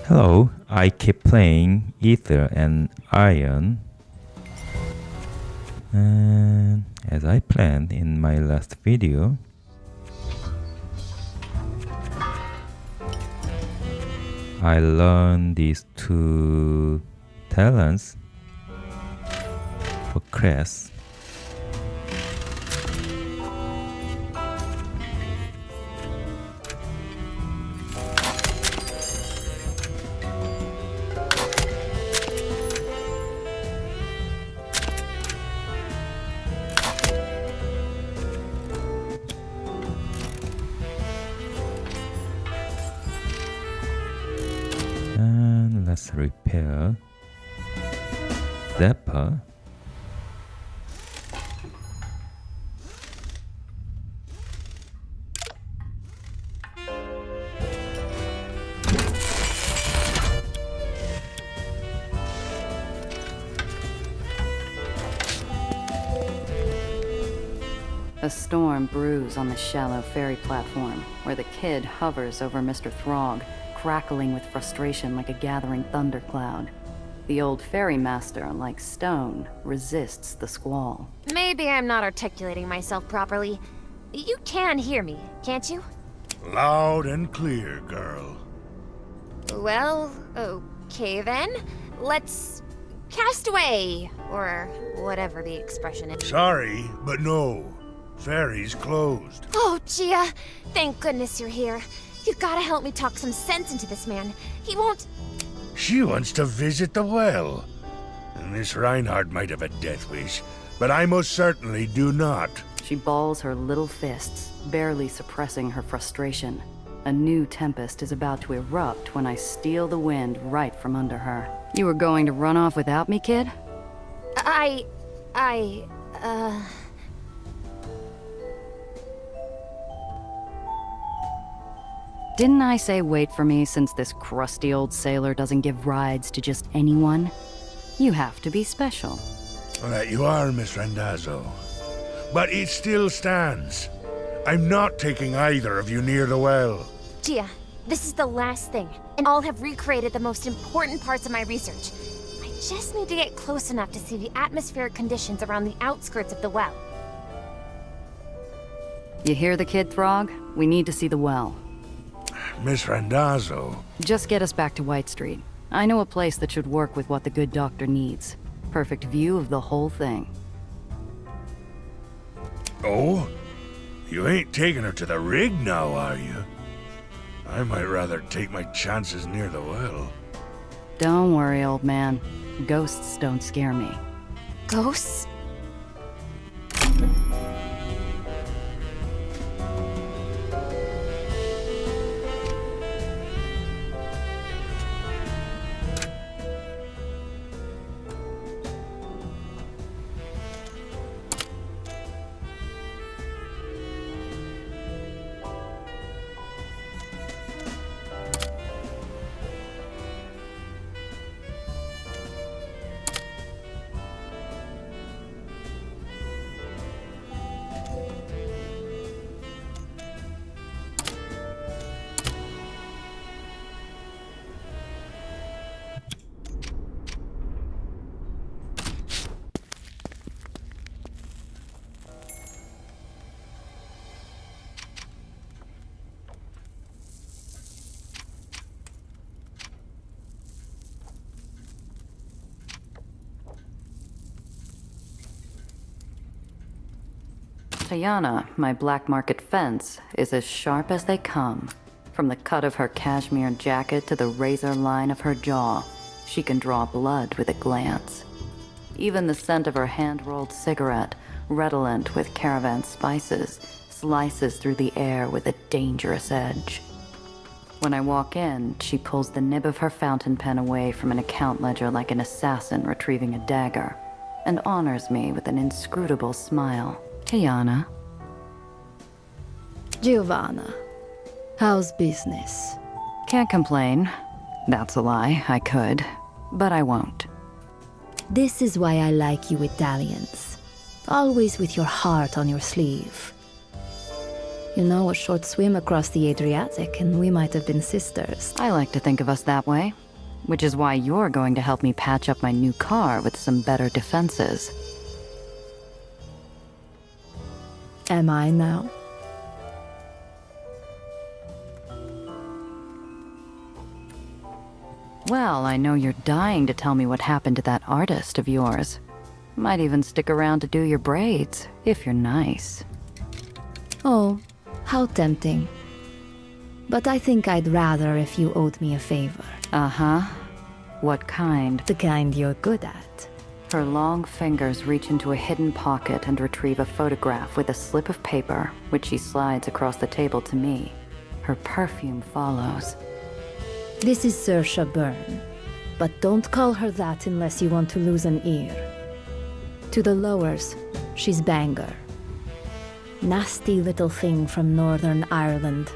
Hello, I keep playing Aether and Iron. And as I planned in my last video, I learned these two talents for Crest. And let's repair Zapper. A storm brews on the shallow ferry platform, where the kid hovers over Mr. Throg, crackling with frustration like a gathering thundercloud. The old ferrymaster, like stone, resists the squall. Maybe I'm not articulating myself properly. You can hear me, can't you? Loud and clear, girl. Well, okay then. Let's cast away, or whatever the expression is. Sorry, but no. Ferry's closed. Oh, Gia, thank goodness you're here. You gotta help me talk some sense into this man. He won't... She wants to visit the well. And Miss Reinhardt might have a death wish, but I most certainly do not. She balls her little fists, barely suppressing her frustration. A new tempest is about to erupt when I steal the wind right from under her. You were going to run off without me, kid? Didn't I say wait for me since this crusty old sailor doesn't give rides to just anyone? You have to be special. That you are, Miss Randazzo. But it still stands. I'm not taking either of you near the well. Gia, this is the last thing, and I'll have recreated the most important parts of my research. I just need to get close enough to see the atmospheric conditions around the outskirts of the well. You hear the kid, Throg? We need to see the well. Miss Randazzo. Just get us back to White Street. I know a place that should work with what the good doctor needs. Perfect view of the whole thing. Oh? You ain't taking her to the rig now, are you? I might rather take my chances near the well. Don't worry, old man. Ghosts don't scare me. Ghosts? Tayana, my black market fence, is as sharp as they come. From the cut of her cashmere jacket to the razor line of her jaw, she can draw blood with a glance. Even the scent of her hand-rolled cigarette, redolent with caravan spices, slices through the air with a dangerous edge. When I walk in, she pulls the nib of her fountain pen away from an account ledger like an assassin retrieving a dagger, and honors me with an inscrutable smile. Tayana. Giovanna, how's business? Can't complain. That's a lie, I could, but I won't. This is why I like you Italians. Always with your heart on your sleeve. You know, a short swim across the Adriatic, and we might have been sisters. I like to think of us that way, which is why you're going to help me patch up my new car with some better defenses. Am I now? Well, I know you're dying to tell me what happened to that artist of yours. Might even stick around to do your braids, if you're nice. Oh, how tempting. But I think I'd rather if you owed me a favor. Uh-huh. What kind? The kind you're good at. Her long fingers reach into a hidden pocket and retrieve a photograph with a slip of paper, which she slides across the table to me. Her perfume follows. This is Saoirse Byrne, but don't call her that unless you want to lose an ear. To the lowers, she's Bangor. Nasty little thing from Northern Ireland.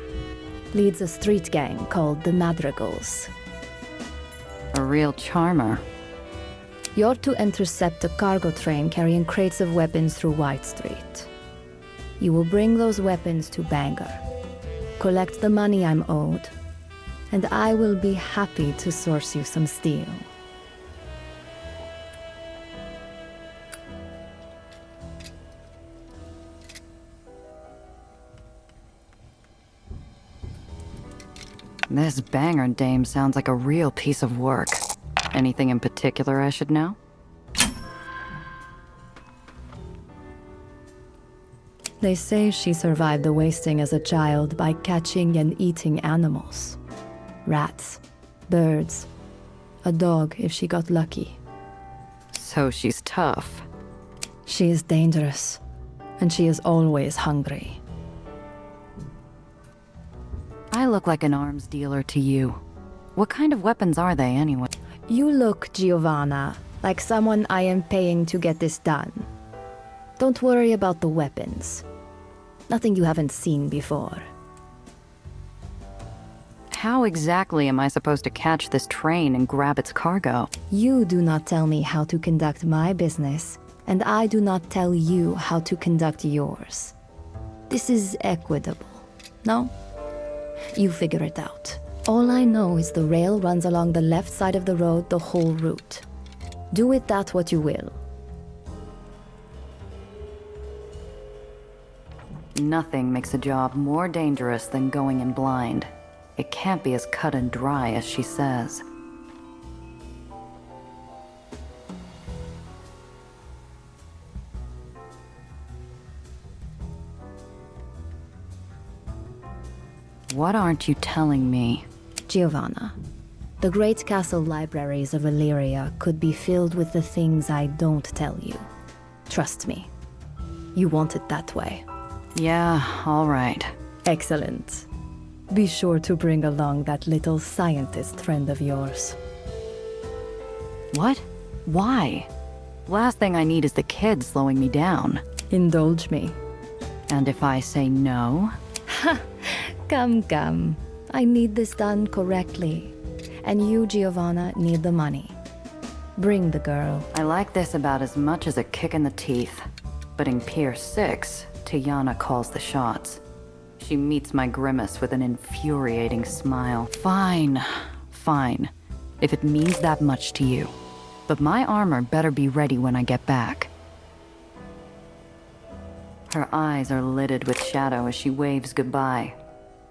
Leads a street gang called the Madrigals. A real charmer. You're to intercept a cargo train carrying crates of weapons through White Street. You will bring those weapons to Bangor, collect the money I'm owed, and I will be happy to source you some steel. This Bangor dame sounds like a real piece of work. Anything in particular I should know? They say she survived the wasting as a child by catching and eating animals. Rats, birds, a dog if she got lucky. So she's tough. She is dangerous, and she is always hungry. I look like an arms dealer to you. What kind of weapons are they anyway? You look, Giovanna, like someone I am paying to get this done. Don't worry about the weapons. Nothing you haven't seen before. How exactly am I supposed to catch this train and grab its cargo? You do not tell me how to conduct my business, and I do not tell you how to conduct yours. This is equitable, no? You figure it out. All I know is the rail runs along the left side of the road the whole route. Do with that what you will. Nothing makes a job more dangerous than going in blind. It can't be as cut and dry as she says. What aren't you telling me? Giovanna, the great castle libraries of Illyria could be filled with the things I don't tell you. Trust me. You want it that way. Yeah, all right. Excellent. Be sure to bring along that little scientist friend of yours. What? Why? Last thing I need is the kid slowing me down. Indulge me. And if I say no? Come. I need this done correctly. And you, Giovanna, need the money. Bring the girl. I like this about as much as a kick in the teeth. But in Pier 6, Tiana calls the shots. She meets my grimace with an infuriating smile. Fine. If it means that much to you. But my armor better be ready when I get back. Her eyes are lidded with shadow as she waves goodbye.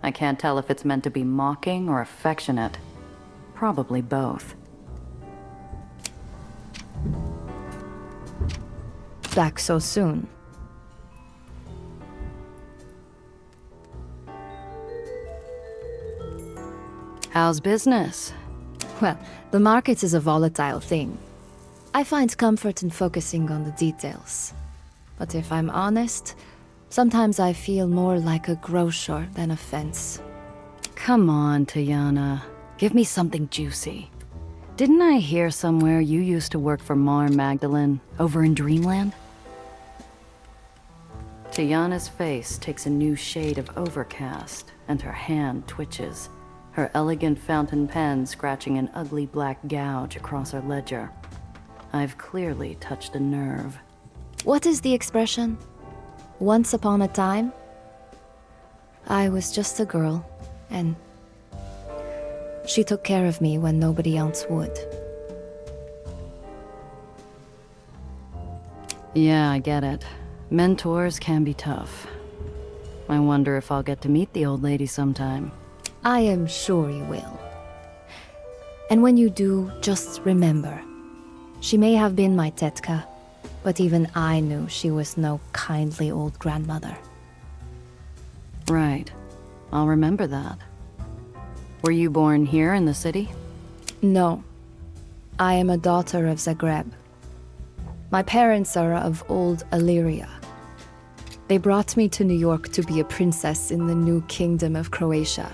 I can't tell if it's meant to be mocking or affectionate. Probably both. Back so soon. How's business? Well, the market is a volatile thing. I find comfort in focusing on the details. But if I'm honest, sometimes I feel more like a grocer than a fence. Come on, Tiana. Give me something juicy. Didn't I hear somewhere you used to work for Mar Magdalene over in Dreamland? Tiana's face takes a new shade of overcast, and her hand twitches, her elegant fountain pen scratching an ugly black gouge across her ledger. I've clearly touched a nerve. What is the expression? Once upon a time? I was just a girl, and she took care of me when nobody else would. Yeah, I get it. Mentors can be tough. I wonder if I'll get to meet the old lady sometime. I am sure you will. And when you do, just remember, she may have been my tetka, but even I knew she was no kindly old grandmother. Right. I'll remember that. Were you born here in the city? No. I am a daughter of Zagreb. My parents are of old Illyria. They brought me to New York to be a princess in the new kingdom of Croatia.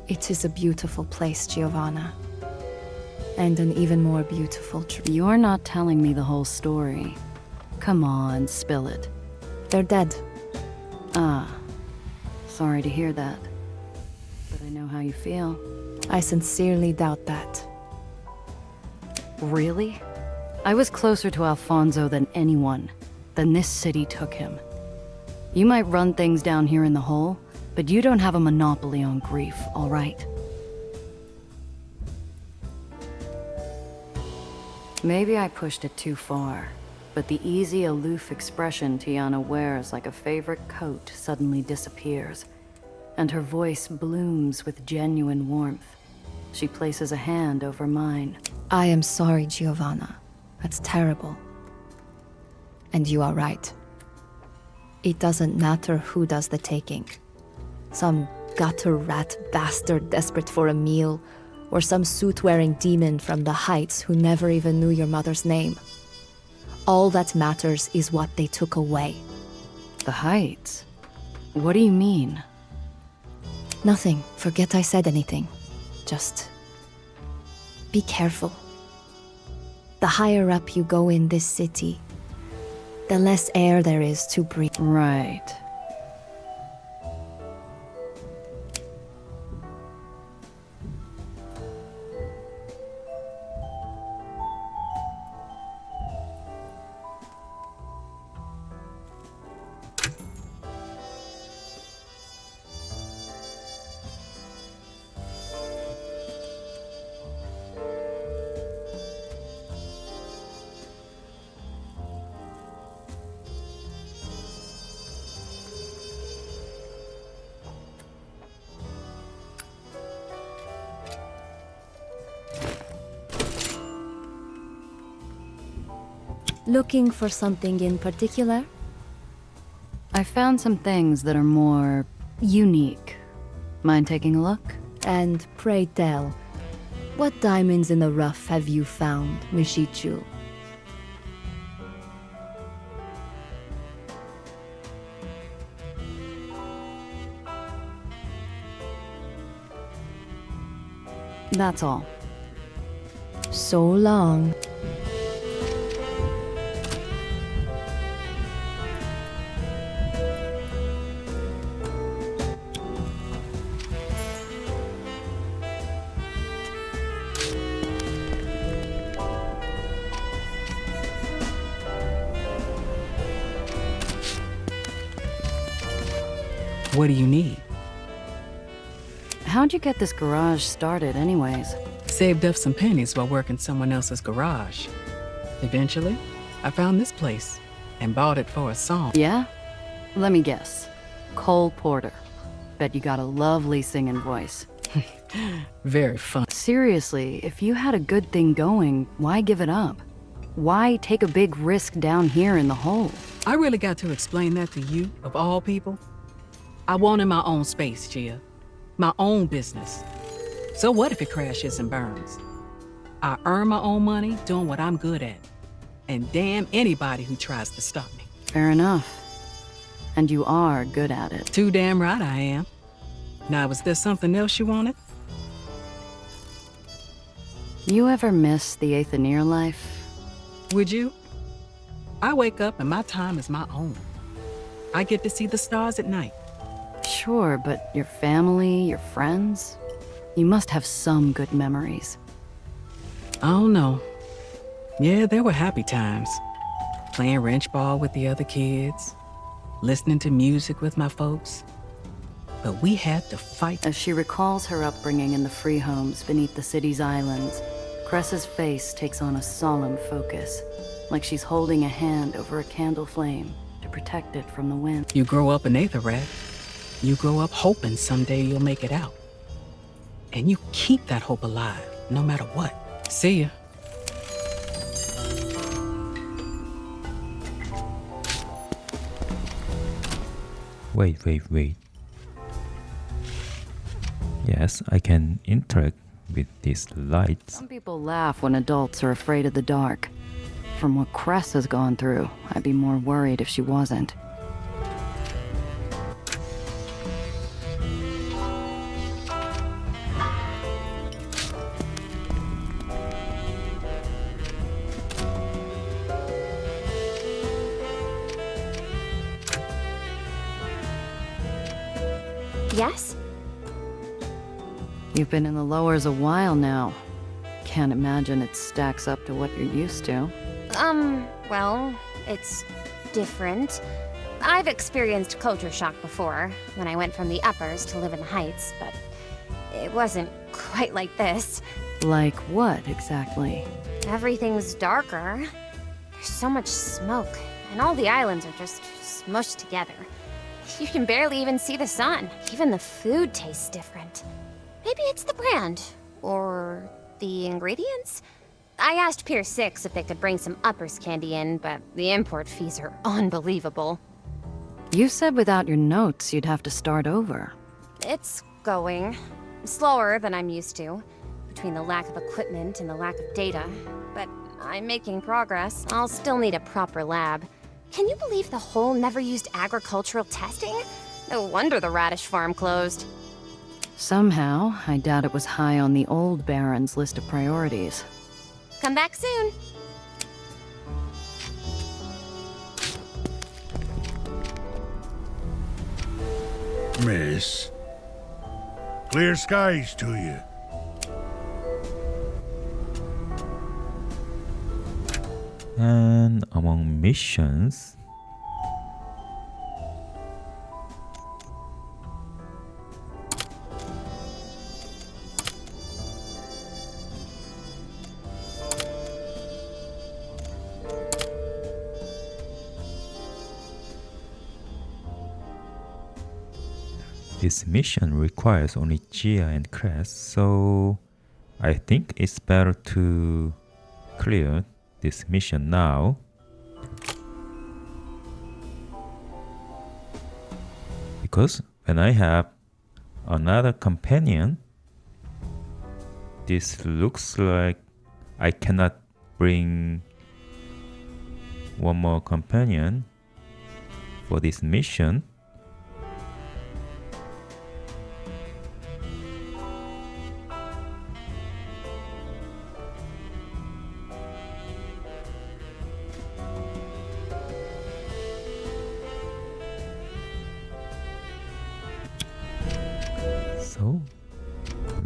It is a beautiful place, Giovanna. And an even more beautiful tree. You're not telling me the whole story. Come on, spill it. They're dead. Ah. Sorry to hear that. But I know how you feel. I sincerely doubt that. Really? I was closer to Alfonso than anyone. Then this city took him. You might run things down here in the hole, but you don't have a monopoly on grief, all right? Maybe I pushed it too far, but the easy, aloof expression Tiana wears like a favorite coat suddenly disappears, and her voice blooms with genuine warmth. She places a hand over mine. I am sorry, Giovanna. That's terrible. And you are right. It doesn't matter who does the taking. Some gutter rat bastard desperate for a meal, or some suit-wearing demon from the Heights who never even knew your mother's name. All that matters is what they took away. The Heights? What do you mean? Nothing. Forget I said anything. Just be careful. The higher up you go in this city, the less air there is to breathe. Right. Looking for something in particular? I found some things that are more unique. Mind taking a look? And pray tell, what diamonds in the rough have you found, Mishichu? That's all. So long. What do you need? How'd you get this garage started anyways? Saved up some pennies while working someone else's garage. Eventually, I found this place and bought it for a song. Yeah? Let me guess. Cole Porter. Bet you got a lovely singing voice. Very fun. Seriously, if you had a good thing going, why give it up? Why take a big risk down here in the hole? I really got to explain that to you, of all people. I wanted my own space, Gia. My own business. So what if it crashes and burns? I earn my own money doing what I'm good at. And damn anybody who tries to stop me. Fair enough. And you are good at it. Too damn right I am. Now, was there something else you wanted? You ever miss the Aether life? Would you? I wake up and my time is my own. I get to see the stars at night. Sure, but your family, your friends? You must have some good memories. I don't know. Yeah, there were happy times. Playing wrench ball with the other kids. listening to music with my folks. But we had to fight. As she recalls her upbringing in the free homes beneath the city's islands, Cress's face takes on a solemn focus, like she's holding a hand over a candle flame to protect it from the wind. You grow up an Aether rat. You grow up hoping someday you'll make it out. And you keep that hope alive, no matter what. See ya. Wait. Yes, I can interact with these lights. Some people laugh when adults are afraid of the dark. From what Cress has gone through, I'd be more worried if she wasn't. Yes? You've been in the lowers a while now. Can't imagine it stacks up to what you're used to. Well, it's different. I've experienced culture shock before, when I went from the uppers to live in the heights, but it wasn't quite like this. Like what, exactly? Everything's darker. There's so much smoke, and all the islands are just smushed together. You can barely even see the sun. Even the food tastes different. Maybe it's the brand, or the ingredients? I asked Pier 6 if they could bring some uppers candy in, but the import fees are unbelievable. You said without your notes you'd have to start over. It's going. Slower than I'm used to, between the lack of equipment and the lack of data. But I'm making progress. I'll still need a proper lab. Can you believe the whole never used agricultural testing? No wonder the radish farm closed. Somehow, I doubt it was high on the old Baron's list of priorities. Come back soon. Miss, clear skies to you. And among missions, this mission requires only Gia and Cress, so I think it's better to clear this mission now. Because when I have another companion, this looks like I cannot bring one more companion for this mission. So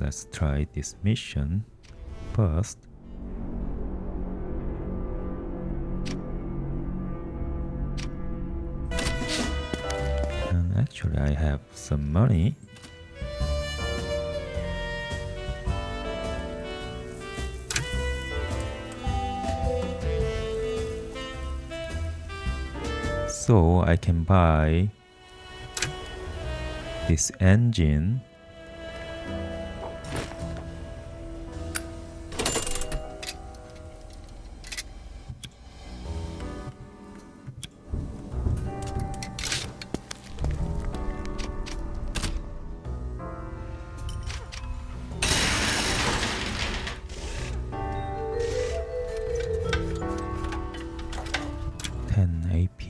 let's try this mission first. And actually I have some money. So I can buy this engine. AP.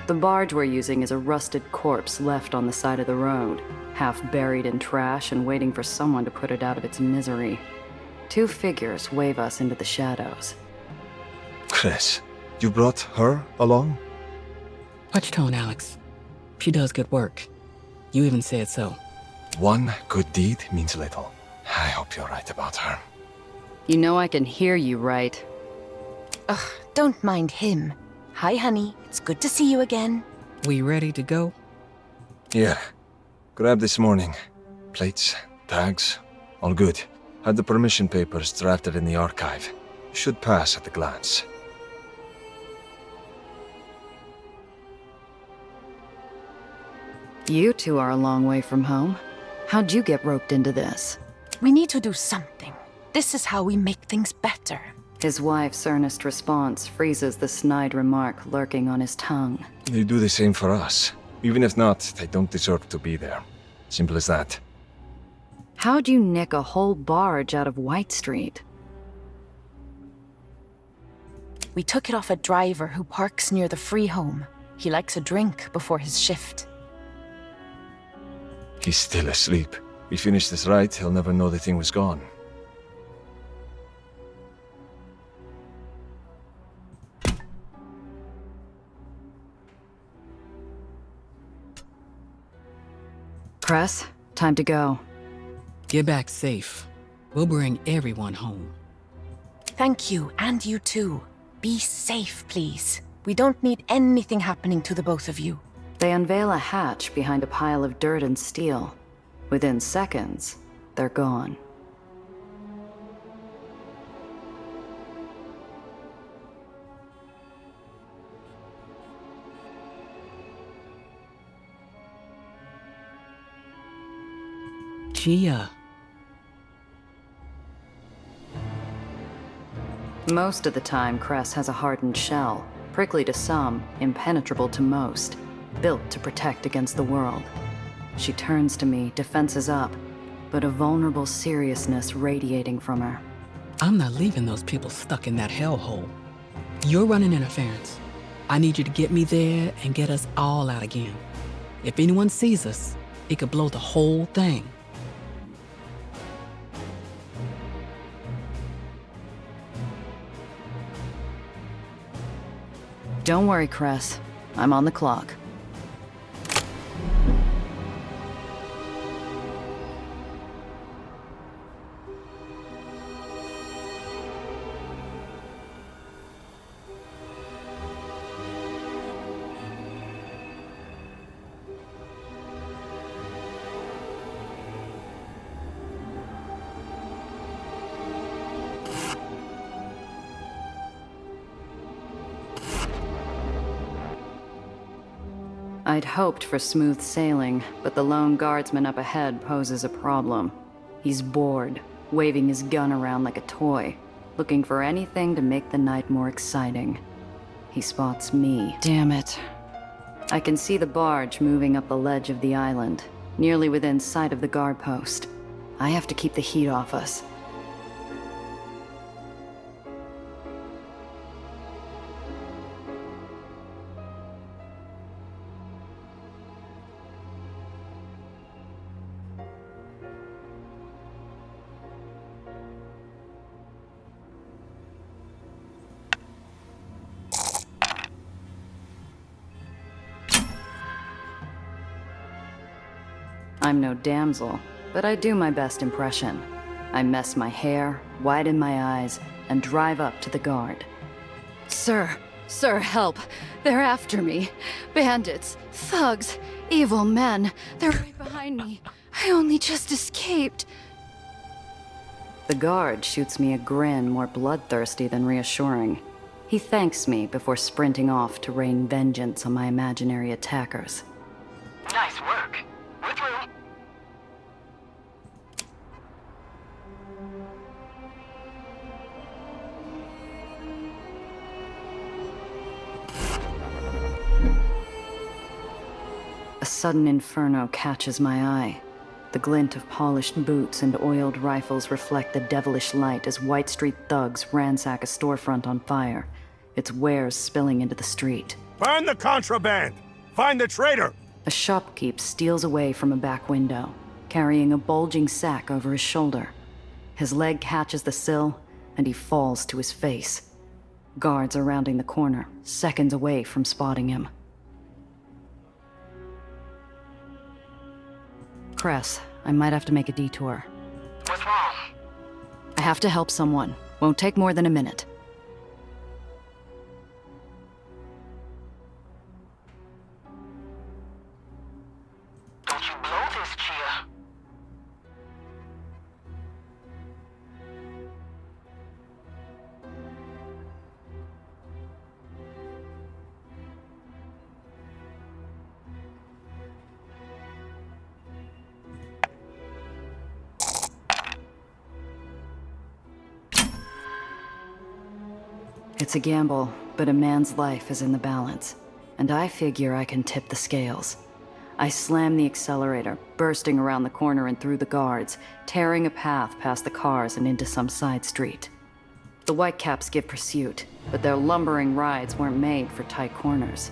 The barge we're using is a rusted corpse left on the side of the road, half buried in trash and waiting for someone to put it out of its misery. Two figures wave us into the shadows. Chris, you brought her along? Watch your tone, Alex. She does good work. You even said so. One good deed means little. I hope you're right about her. You know I can hear you, right? Ugh, don't mind him. Hi, honey. It's good to see you again. We ready to go? Here. Grab this morning. Plates, tags, all good. Had the permission papers drafted in the archive. Should pass at a glance. You two are a long way from home. How'd you get roped into this? We need to do something. This is how we make things better. His wife's earnest response freezes the snide remark lurking on his tongue. They do the same for us. Even if not, they don't deserve to be there. Simple as that. How'd you nick a whole barge out of White Street? We took it off a driver who parks near the free home. He likes a drink before his shift. He's still asleep. We finish this right, he'll never know the thing was gone. Press, time to go. Get back safe. We'll bring everyone home. Thank you, and you too. Be safe, please. We don't need anything happening to the both of you. They unveil a hatch behind a pile of dirt and steel. Within seconds, they're gone. Gia. Most of the time, Cress has a hardened shell, prickly to some, impenetrable to most, built to protect against the world. She turns to me, defenses up, but a vulnerable seriousness radiating from her. I'm not leaving those people stuck in that hellhole. You're running interference. I need you to get me there and get us all out again. If anyone sees us, it could blow the whole thing. Don't worry, Cress. I'm on the clock. I'd hoped for smooth sailing, but the lone guardsman up ahead poses a problem. He's bored, waving his gun around like a toy, looking for anything to make the night more exciting. He spots me. Damn it. I can see the barge moving up the ledge of the island, nearly within sight of the guard post. I have to keep the heat off us. I'm no damsel, but I do my best impression. I mess my hair, widen my eyes, and drive up to the guard. Sir, help. They're after me. Bandits, thugs, evil men. They're right behind me. I only just escaped. The guard shoots me a grin more bloodthirsty than reassuring. He thanks me before sprinting off to rain vengeance on my imaginary attackers. Nice work. We're through. A sudden inferno catches my eye. The glint of polished boots and oiled rifles reflect the devilish light as White Street thugs ransack a storefront on fire, its wares spilling into the street. Burn the contraband! Find the traitor! A shopkeep steals away from a back window, carrying a bulging sack over his shoulder. His leg catches the sill, and he falls to his face. Guards are rounding the corner, seconds away from spotting him. Cress, I might have to make a detour. What's wrong? I have to help someone. Won't take more than a minute. Don't you blow this, Chia. It's a gamble, but a man's life is in the balance, and I figure I can tip the scales. I slam the accelerator, bursting around the corner and through the guards, tearing a path past the cars and into some side street. The Whitecaps give pursuit, but their lumbering rides weren't made for tight corners.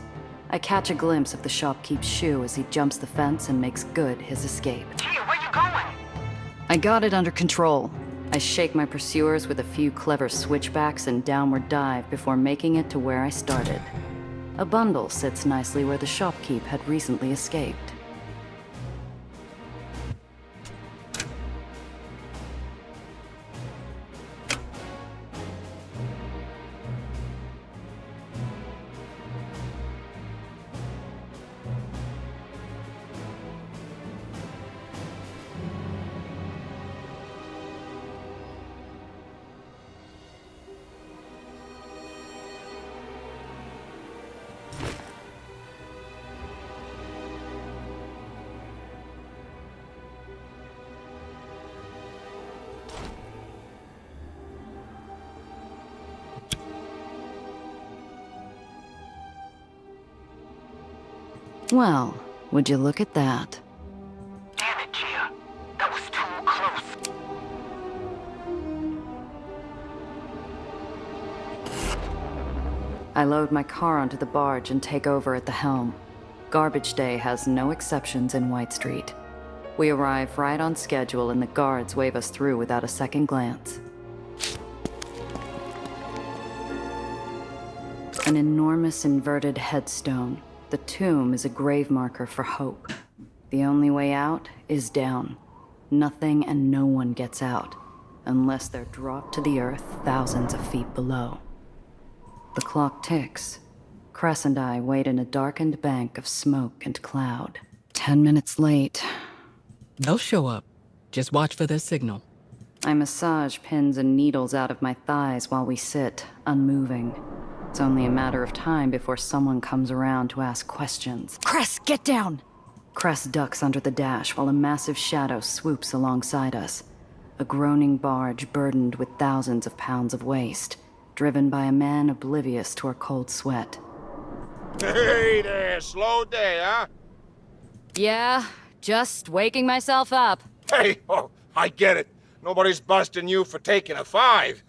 I catch a glimpse of the shopkeep's shoe as he jumps the fence and makes good his escape. Chia, where you going? I got it under control. I shake my pursuers with a few clever switchbacks and downward dive before making it to where I started. A bundle sits nicely where the shopkeep had recently escaped. Well, would you look at that? Damn it, Chia. That was too close. I load my car onto the barge and take over at the helm. Garbage day has no exceptions in White Street. We arrive right on schedule and the guards wave us through without a second glance. An enormous inverted headstone. The tomb is a grave marker for hope. The only way out is down. Nothing and no one gets out, unless they're dropped to the earth thousands of feet below. The clock ticks. Cress and I wait in a darkened bank of smoke and cloud. 10 minutes late. They'll show up. Just watch for their signal. I massage pins and needles out of my thighs while we sit, unmoving. It's only a matter of time before someone comes around to ask questions. Cress, get down! Cress ducks under the dash while a massive shadow swoops alongside us. A groaning barge burdened with thousands of pounds of waste, driven by a man oblivious to our cold sweat. Hey there, slow day, huh? Yeah, just waking myself up. Hey, oh, I get it. Nobody's busting you for taking a 5.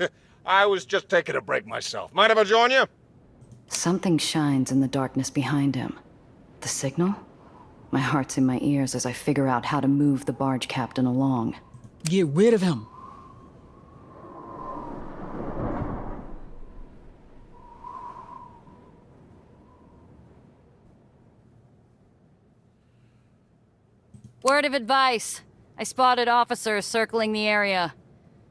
I was just taking a break myself. Mind if I join you? Something shines in the darkness behind him. The signal? My heart's in my ears as I figure out how to move the barge captain along. Get rid of him. Word of advice. I spotted officers circling the area.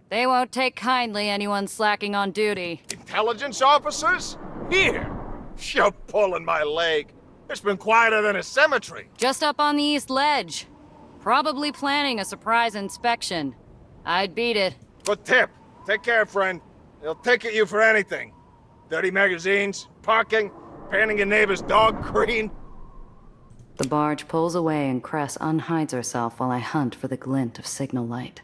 They won't take kindly anyone slacking on duty. Intelligence officers? Here! You're pulling my leg. It's been quieter than a cemetery. Just up on the east ledge. Probably planning a surprise inspection. I'd beat it. Good tip. Take care, friend. They'll take at you for anything. Dirty magazines, parking, panning your neighbor's dog green. The barge pulls away and Cress unhides herself while I hunt for the glint of signal light.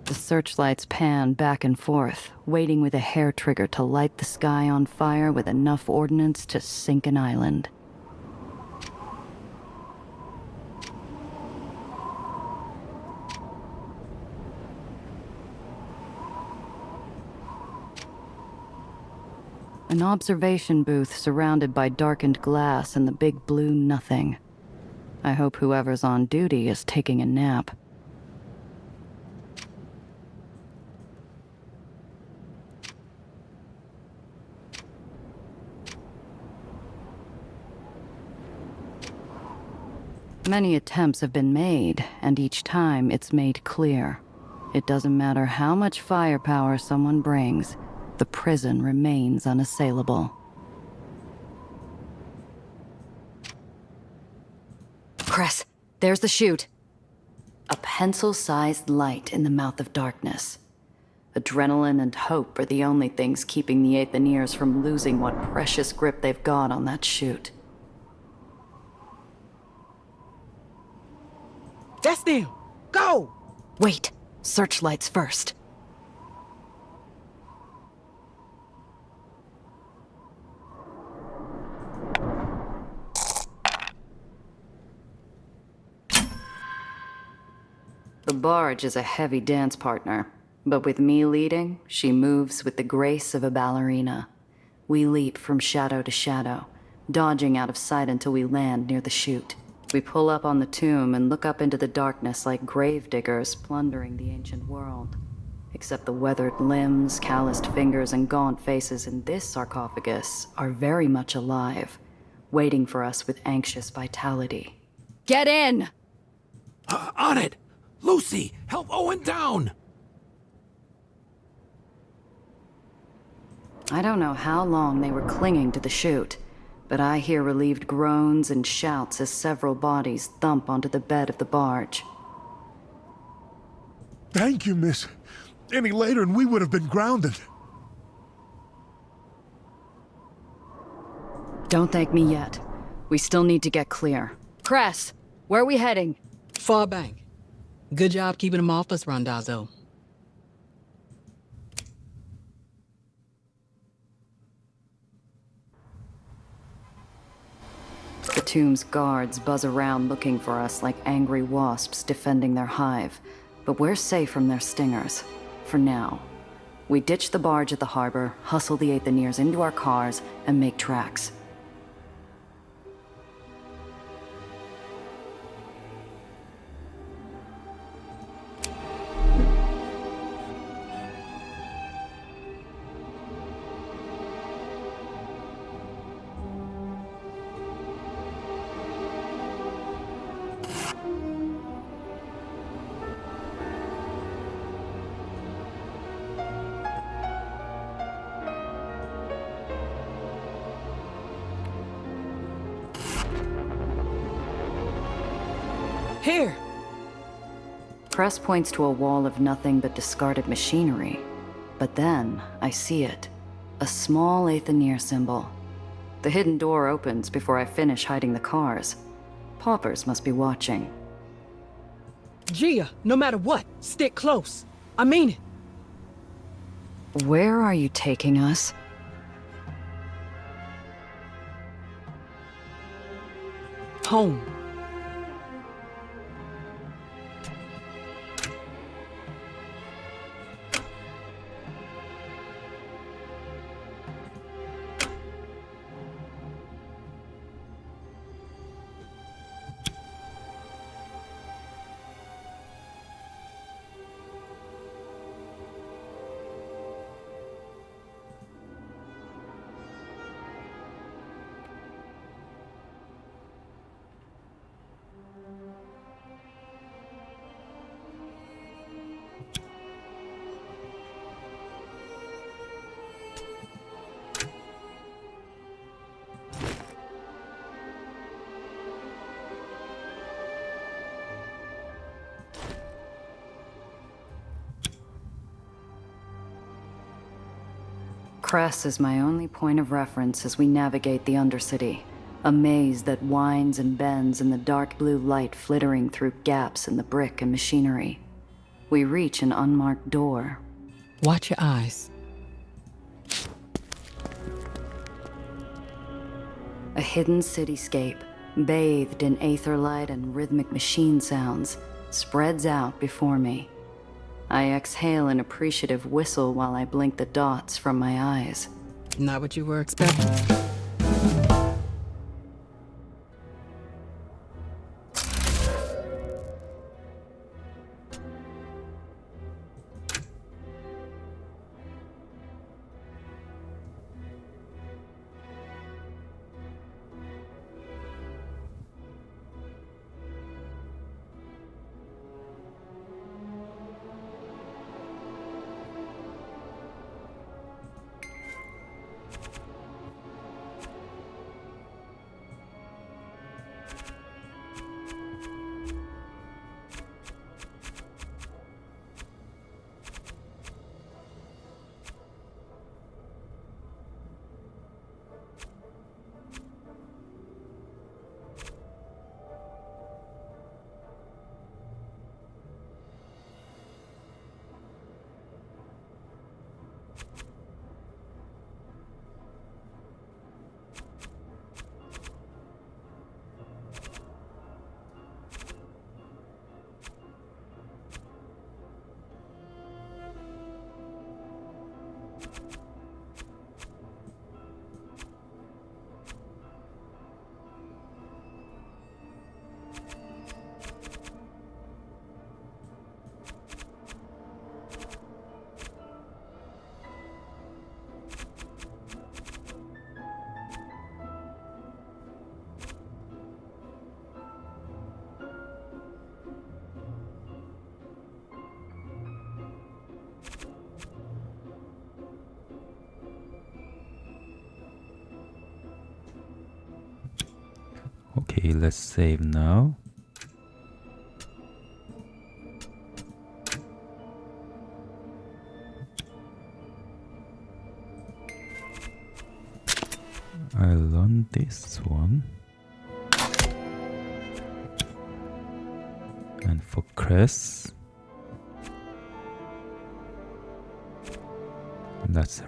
The searchlights pan back and forth, waiting with a hair trigger to light the sky on fire with enough ordnance to sink an island. An observation booth surrounded by darkened glass and the big blue nothing. I hope whoever's on duty is taking a nap. Many attempts have been made, and each time it's made clear. It doesn't matter how much firepower someone brings, the prison remains unassailable. Cress, there's the chute. A pencil-sized light in the mouth of darkness. Adrenaline and hope are the only things keeping the Aetherians from losing what precious grip they've got on that chute. That's them! Go! Wait, searchlights first. The barge is a heavy dance partner, but with me leading, she moves with the grace of a ballerina. We leap from shadow to shadow, dodging out of sight until we land near the chute. We pull up on the tomb and look up into the darkness like gravediggers plundering the ancient world. Except the weathered limbs, calloused fingers, and gaunt faces in this sarcophagus are very much alive, waiting for us with anxious vitality. Get in! On it! Lucy, help Owen down! I don't know how long they were clinging to the chute, but I hear relieved groans and shouts as several bodies thump onto the bed of the barge. Thank you, miss. Any later and we would have been grounded. Don't thank me yet. We still need to get clear. Cress, where are we heading? Far bank. Good job keeping them off us, Randazzo. The tomb's guards buzz around looking for us like angry wasps defending their hive, but we're safe from their stingers. For now. We ditch the barge at the harbor, hustle the Aetherians into our cars, and make tracks. Here! Cress points to a wall of nothing but discarded machinery. But then, I see it. A small Aetherian symbol. The hidden door opens before I finish hiding the cars. Paupers must be watching. Gia, no matter what, stick close. I mean it. Where are you taking us? Home. Cress is my only point of reference as we navigate the Undercity. A maze that winds and bends in the dark blue light flittering through gaps in the brick and machinery. We reach an unmarked door. Watch your eyes. A hidden cityscape, bathed in aether light and rhythmic machine sounds, spreads out before me. I exhale an appreciative whistle while I blink the dots from my eyes. Not what you were expecting. Okay, let's save now. I learned this one. And for Cress, let's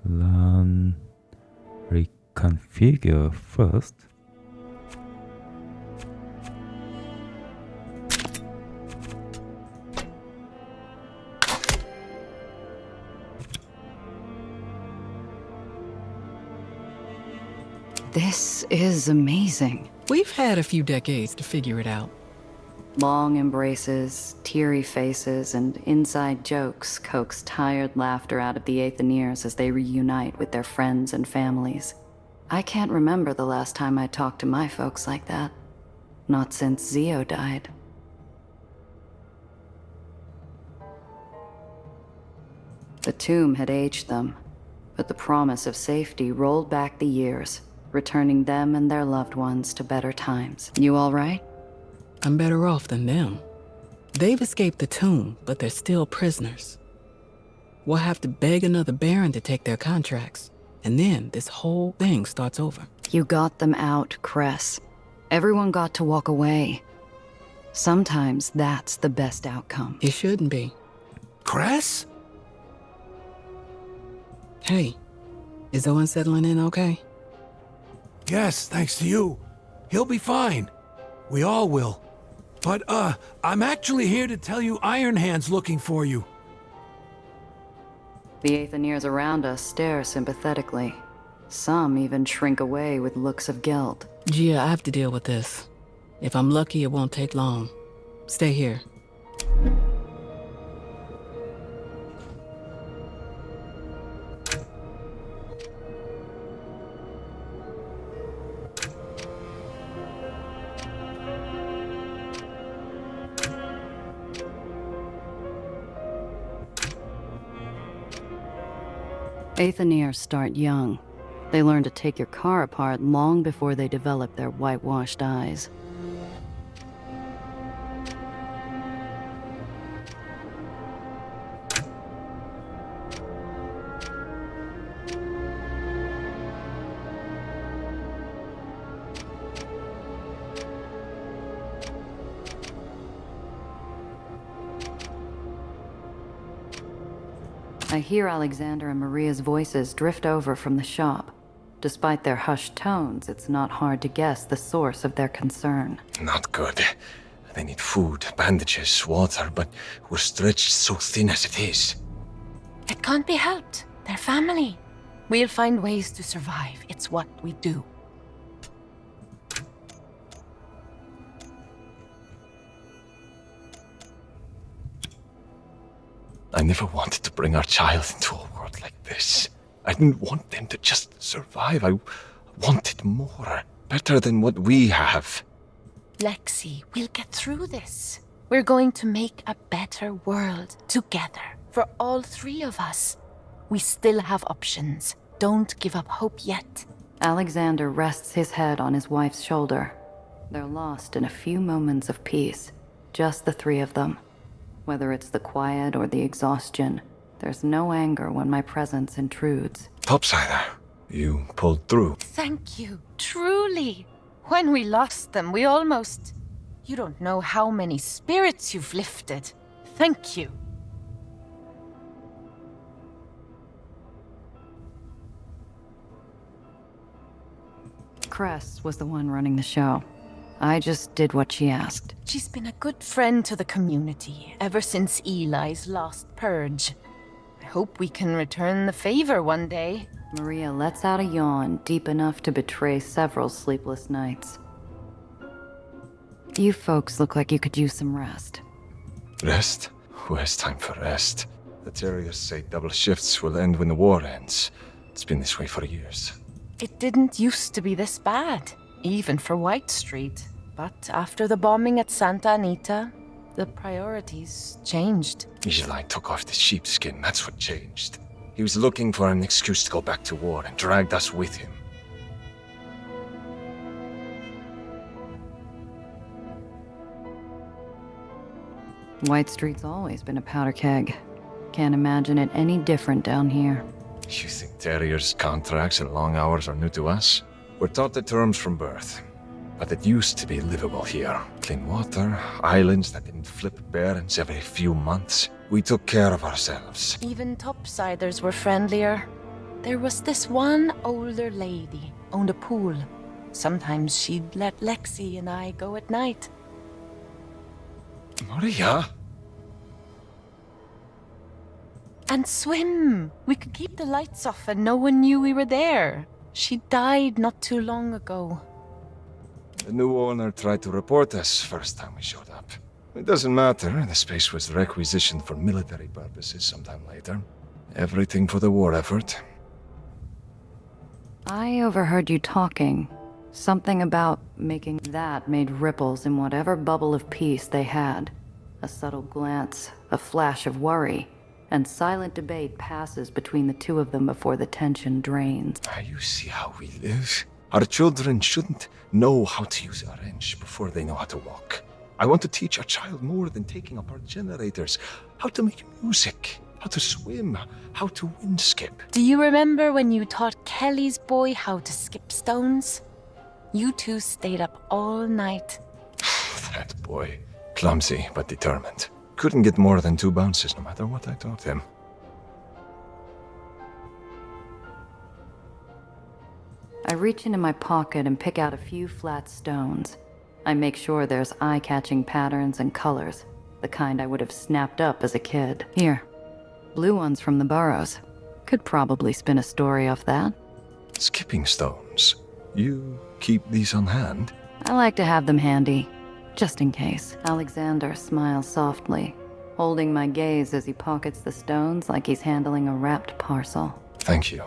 learn reconfigure first. This is amazing. We've had a few decades to figure it out. Long embraces, teary faces, and inside jokes coax tired laughter out of the Aetherians as they reunite with their friends and families. I can't remember the last time I talked to my folks like that. Not since Zio died. The tomb had aged them, but the promise of safety rolled back the years, returning them and their loved ones to better times. You all right? I'm better off than them. They've escaped the tomb, but they're still prisoners. We'll have to beg another Baron to take their contracts, and then this whole thing starts over. You got them out, Cress. Everyone got to walk away. Sometimes that's the best outcome. It shouldn't be. Cress? Hey, is Owen settling in okay? Yes, thanks to you. He'll be fine. We all will. But, I'm actually here to tell you Iron Hand's looking for you. The Aetherians around us stare sympathetically. Some even shrink away with looks of guilt. Gia, I have to deal with this. If I'm lucky, it won't take long. Stay here. Aetherians start young. They learn to take your car apart long before they develop their whitewashed eyes. I hear Alexander and Maria's voices drift over from the shop. Despite their hushed tones, it's not hard to guess the source of their concern. Not good. They need food, bandages, water, but we're stretched so thin as it is. It can't be helped. They're family. We'll find ways to survive. It's what we do. I never wanted to bring our child into a world like this. I didn't want them to just survive. I wanted more. Better than what we have. Lexi, we'll get through this. We're going to make a better world together for all three of us. We still have options. Don't give up hope yet. Alexander rests his head on his wife's shoulder. They're lost in a few moments of peace, just the three of them. Whether it's the quiet or the exhaustion, there's no anger when my presence intrudes. Topsider, you pulled through. Thank you, truly. When we lost them, we almost... You don't know how many spirits you've lifted. Thank you. Cress was the one running the show. I just did what she asked. She's been a good friend to the community ever since Eli's last purge. I hope we can return the favor one day. Maria lets out a yawn deep enough to betray several sleepless nights. You folks look like you could use some rest. Rest? Who has time for rest? The terriers say double shifts will end when the war ends. It's been this way for years. It didn't used to be this bad, even for White Street. But after the bombing at Santa Anita, the priorities changed. Eli took off the sheepskin, that's what changed. He was looking for an excuse to go back to war and dragged us with him. White Street's always been a powder keg. Can't imagine it any different down here. You think terriers, contracts, and long hours are new to us? We're taught the terms from birth. But it used to be livable here. Clean water, islands that didn't flip barrens every few months. We took care of ourselves. Even topsiders were friendlier. There was this one older lady, owned a pool. Sometimes she'd let Lexi and I go at night. Maria? And swim! We could keep the lights off and no one knew we were there. She died not too long ago. The new owner tried to report us first time we showed up. It doesn't matter, the space was requisitioned for military purposes sometime later. Everything for the war effort. I overheard you talking. Something about making that made ripples in whatever bubble of peace they had. A subtle glance, a flash of worry, and silent debate passes between the two of them before the tension drains. You see how we live? Our children shouldn't know how to use a wrench before they know how to walk. I want to teach our child more than taking apart generators. How to make music, how to swim, how to wind skip. Do you remember when you taught Kelly's boy how to skip stones? You two stayed up all night. That boy. Clumsy, but determined. Couldn't get more than 2 bounces no matter what I taught him. I reach into my pocket and pick out a few flat stones. I make sure there's eye-catching patterns and colors, the kind I would have snapped up as a kid. Here, blue ones from the burrows. Could probably spin a story off that. Skipping stones. You keep these on hand? I like to have them handy, just in case. Alexander smiles softly, holding my gaze as he pockets the stones like he's handling a wrapped parcel. Thank you.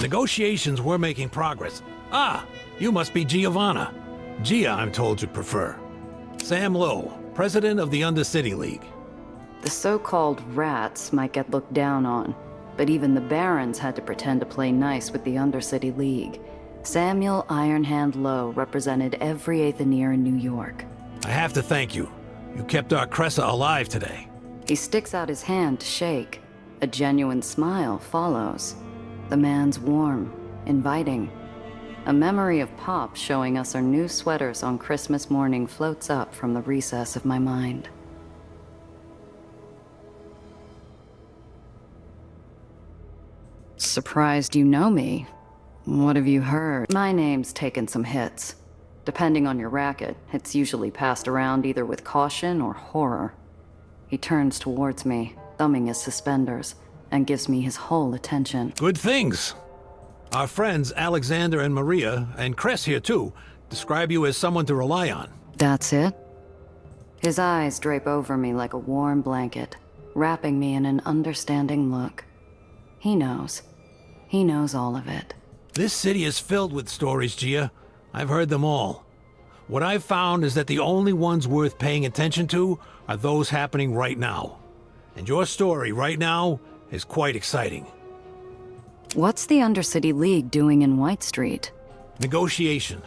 Negotiations were making progress. Ah, you must be Giovanna. Gia, I'm told you prefer. Sam Lowe, president of the Undercity League. The so-called rats might get looked down on, but even the barons had to pretend to play nice with the Undercity League. Samuel Ironhand Lowe represented every Aetheneer in New York. I have to thank you. You kept our Cressa alive today. He sticks out his hand to shake. A genuine smile follows. The man's warm, inviting. A memory of Pop showing us our new sweaters on Christmas morning floats up from the recess of my mind. Surprised you know me. What have you heard? My name's taken some hits. Depending on your racket, it's usually passed around either with caution or horror. He turns towards me, thumbing his suspenders, and gives me his whole attention. Good things. Our friends Alexander and Maria, and Cress here too, describe you as someone to rely on. That's it? His eyes drape over me like a warm blanket, wrapping me in an understanding look. He knows. He knows all of it. This city is filled with stories, Gia. I've heard them all. What I've found is that the only ones worth paying attention to are those happening right now. And your story right now is quite exciting. What's the Undercity League doing in White Street? Negotiation.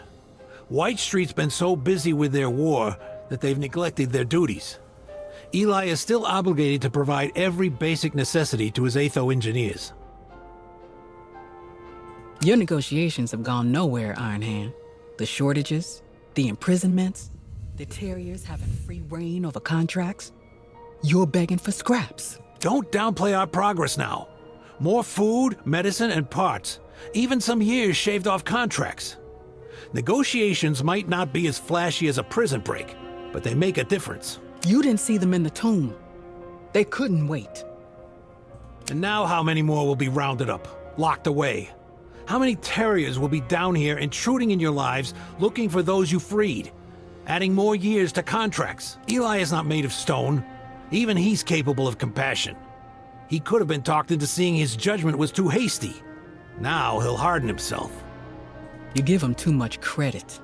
White Street's been so busy with their war that they've neglected their duties. Eli is still obligated to provide every basic necessity to his Aether engineers. Your negotiations have gone nowhere, Ironhand. The shortages, the imprisonments, the Terriers having free reign over contracts. You're begging for scraps. Don't downplay our progress now. More food, medicine, and parts. Even some years shaved off contracts. Negotiations might not be as flashy as a prison break, but they make a difference. You didn't see them in the tomb. They couldn't wait. And now how many more will be rounded up, locked away? How many Terriers will be down here intruding in your lives, looking for those you freed? Adding more years to contracts. Eli is not made of stone. Even he's capable of compassion. He could have been talked into seeing his judgment was too hasty. Now he'll harden himself. You give him too much credit.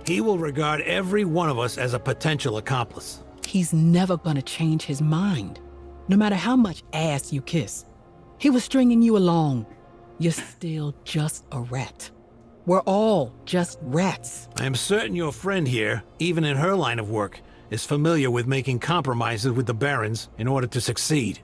He will regard every one of us as a potential accomplice. He's never gonna change his mind, no matter how much ass you kiss. He was stringing you along. You're still just a rat. We're all just rats. I am certain your friend here, even in her line of work, is familiar with making compromises with the Barons in order to succeed.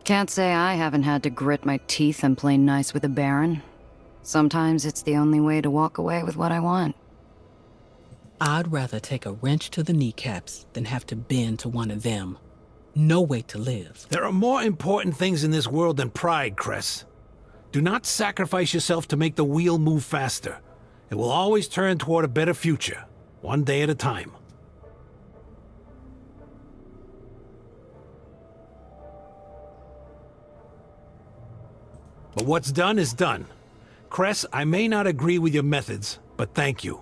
Can't say I haven't had to grit my teeth and play nice with a Baron. Sometimes it's the only way to walk away with what I want. I'd rather take a wrench to the kneecaps than have to bend to one of them. No way to live. There are more important things in this world than pride, Cress. Do not sacrifice yourself to make the wheel move faster. It will always turn toward a better future, one day at a time. But what's done is done. Cress, I may not agree with your methods, but thank you.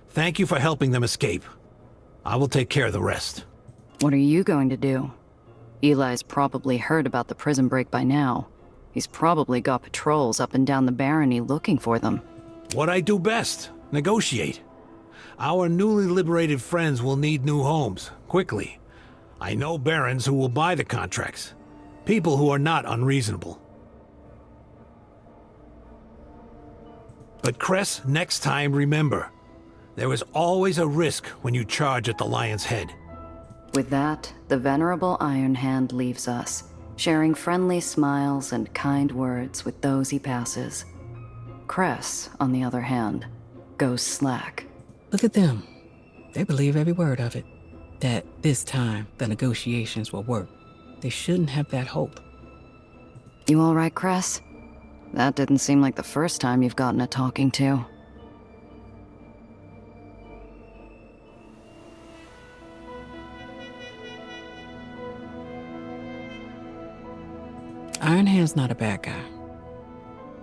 Thank you for helping them escape. I will take care of the rest. What are you going to do? Eli's probably heard about the prison break by now. He's probably got patrols up and down the barony looking for them. What I do best, negotiate. Our newly liberated friends will need new homes, quickly. I know barons who will buy the contracts. People who are not unreasonable. But Cress, next time remember, there is always a risk when you charge at the lion's head. With that, the venerable Iron Hand leaves us, sharing friendly smiles and kind words with those he passes. Cress, on the other hand, goes slack. Look at them. They believe every word of it. That this time the negotiations will work. They shouldn't have that hope. You all right, Cress? That didn't seem like the first time you've gotten a talking to. Ironhand's not a bad guy.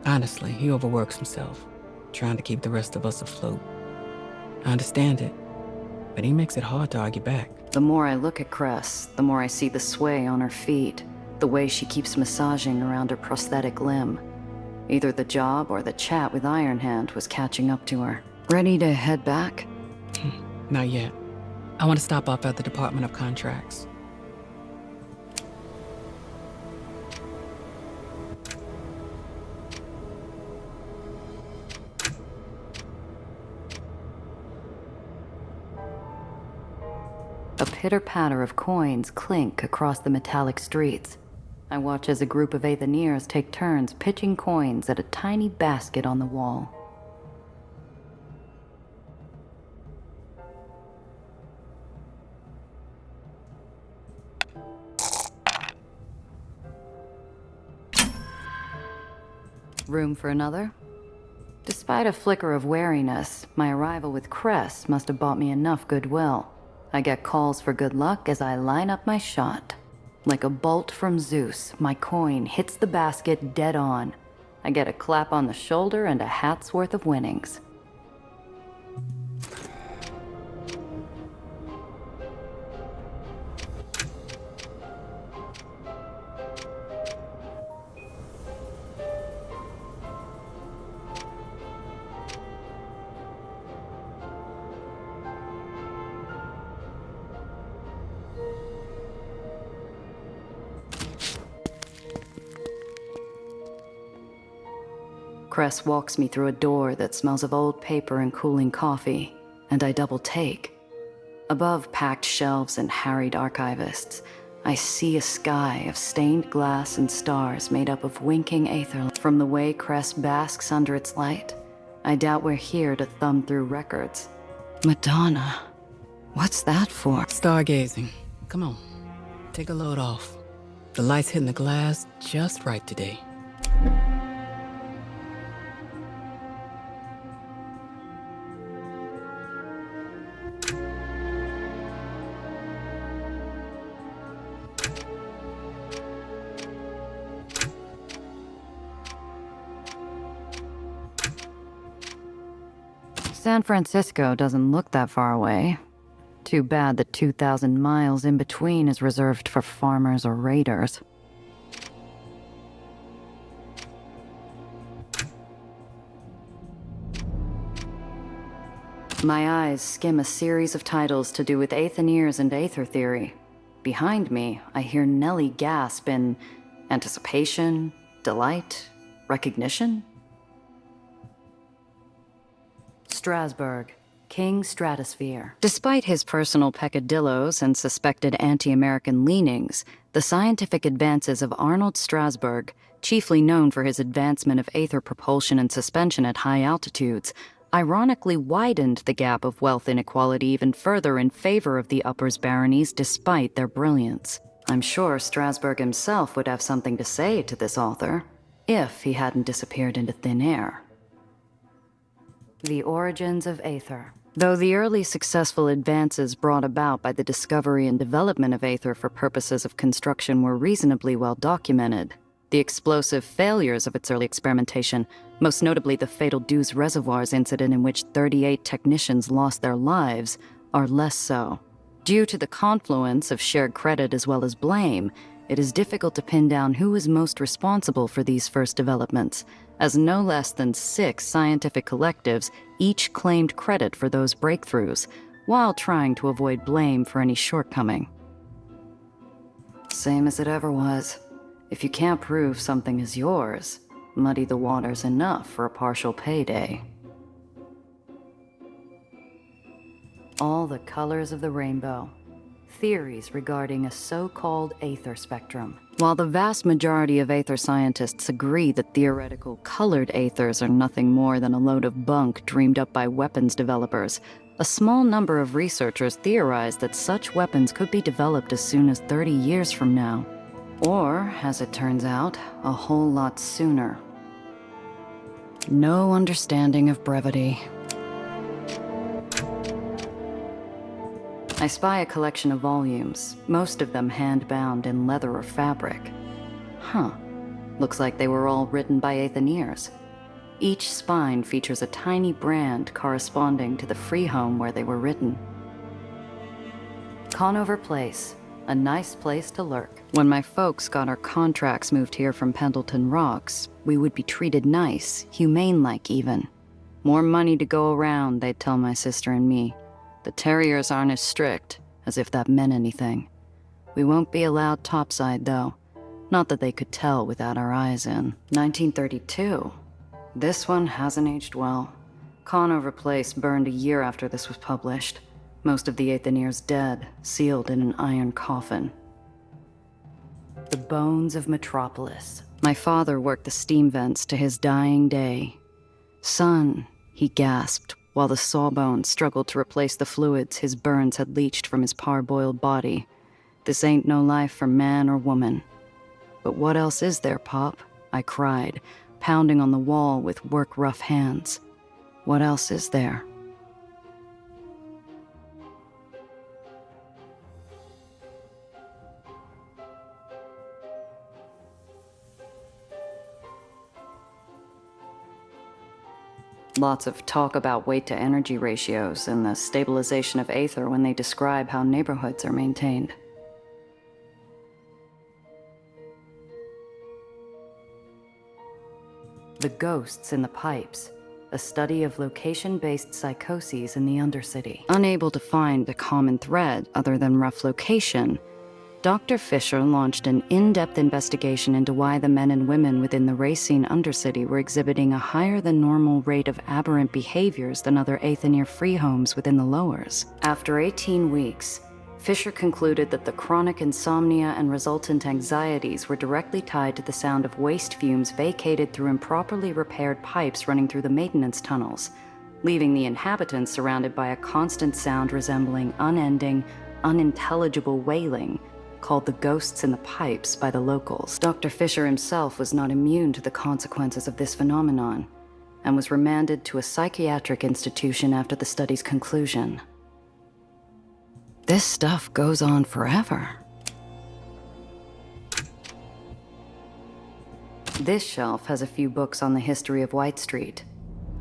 Honestly, he overworks himself, trying to keep the rest of us afloat. I understand it. but he makes it hard to argue back. The more I look at Cress, the more I see the sway on her feet, the way she keeps massaging around her prosthetic limb. Either the job or the chat with Iron Hand was catching up to her. Ready to head back? Not yet. I want to stop off at the Department of Contracts. A pitter-patter of coins clink across the metallic streets. I watch as a group of Aethaniers take turns pitching coins at a tiny basket on the wall. Room for another? Despite a flicker of wariness, my arrival with Cress must have bought me enough goodwill. I get calls for good luck as I line up my shot. Like a bolt from Zeus, my coin hits the basket dead on. I get a clap on the shoulder and a hat's worth of winnings. Cress walks me through a door that smells of old paper and cooling coffee, and I double take. Above packed shelves and harried archivists, I see a sky of stained glass and stars made up of winking aether. From the way Cress basks under its light, I doubt we're here to thumb through records. Madonna, what's that for? Stargazing. Come on, take a load off. The light's hitting the glass just right today. San Francisco doesn't look that far away. Too bad the 2,000 miles in between is reserved for farmers or raiders. My eyes skim a series of titles to do with Aethaniers and Aether theory. Behind me, I hear Nellie gasp in anticipation, delight, recognition. Strasbourg, King Stratosphere. Despite his personal peccadillos and suspected anti-American leanings, the scientific advances of Arnold Strasbourg, chiefly known for his advancement of aether propulsion and suspension at high altitudes, ironically widened the gap of wealth inequality even further in favor of the Uppers baronies despite their brilliance. I'm sure Strasbourg himself would have something to say to this author, if he hadn't disappeared into thin air. The origins of Aether. Though the early successful advances brought about by the discovery and development of Aether for purposes of construction were reasonably well documented, the explosive failures of its early experimentation, most notably the fatal Dews Reservoirs incident in which 38 technicians lost their lives, are less so. Due to the confluence of shared credit as well as blame, it is difficult to pin down who is most responsible for these first developments, as no less than 6 scientific collectives each claimed credit for those breakthroughs, while trying to avoid blame for any shortcoming. Same as it ever was. If you can't prove something is yours, muddy the waters enough for a partial payday. All the colors of the rainbow. Theories regarding a so-called Aether spectrum. While the vast majority of Aether scientists agree that theoretical colored Aethers are nothing more than a load of bunk dreamed up by weapons developers, a small number of researchers theorize that such weapons could be developed as soon as 30 years from now. Or, as it turns out, a whole lot sooner. No understanding of brevity. I spy a collection of volumes, most of them hand-bound in leather or fabric. Huh. Looks like they were all written by Aethaniers. Each spine features a tiny brand corresponding to the free home where they were written. Conover Place. A nice place to lurk. When my folks got our contracts moved here from Pendleton Rocks, we would be treated nice, humane-like even. More money to go around, they'd tell my sister and me. The Terriers aren't as strict, as if that meant anything. We won't be allowed topside, though. Not that they could tell without our eyes in. 1932. This one hasn't aged well. Conover Place burned a year after this was published. Most of the Aetherians dead, sealed in an iron coffin. The bones of Metropolis. My father worked the steam vents to his dying day. Son, he gasped, while the sawbones struggled to replace the fluids his burns had leached from his parboiled body. This ain't no life for man or woman. But what else is there, Pop? I cried, pounding on the wall with work-rough hands. What else is there? Lots of talk about weight-to-energy ratios and the stabilization of Aether when they describe how neighborhoods are maintained. The Ghosts in the Pipes, a study of location-based psychoses in the Undercity. Unable to find a common thread other than rough location, Dr. Fisher launched an in-depth investigation into why the men and women within the Racine Undercity were exhibiting a higher-than-normal rate of aberrant behaviors than other Aetherian free homes within the lowers. After 18 weeks, Fisher concluded that the chronic insomnia and resultant anxieties were directly tied to the sound of waste fumes vacated through improperly repaired pipes running through the maintenance tunnels, leaving the inhabitants surrounded by a constant sound resembling unending, unintelligible wailing, called the Ghosts in the Pipes by the locals. Dr. Fisher himself was not immune to the consequences of this phenomenon, and was remanded to a psychiatric institution after the study's conclusion. This stuff goes on forever. This shelf has a few books on the history of White Street.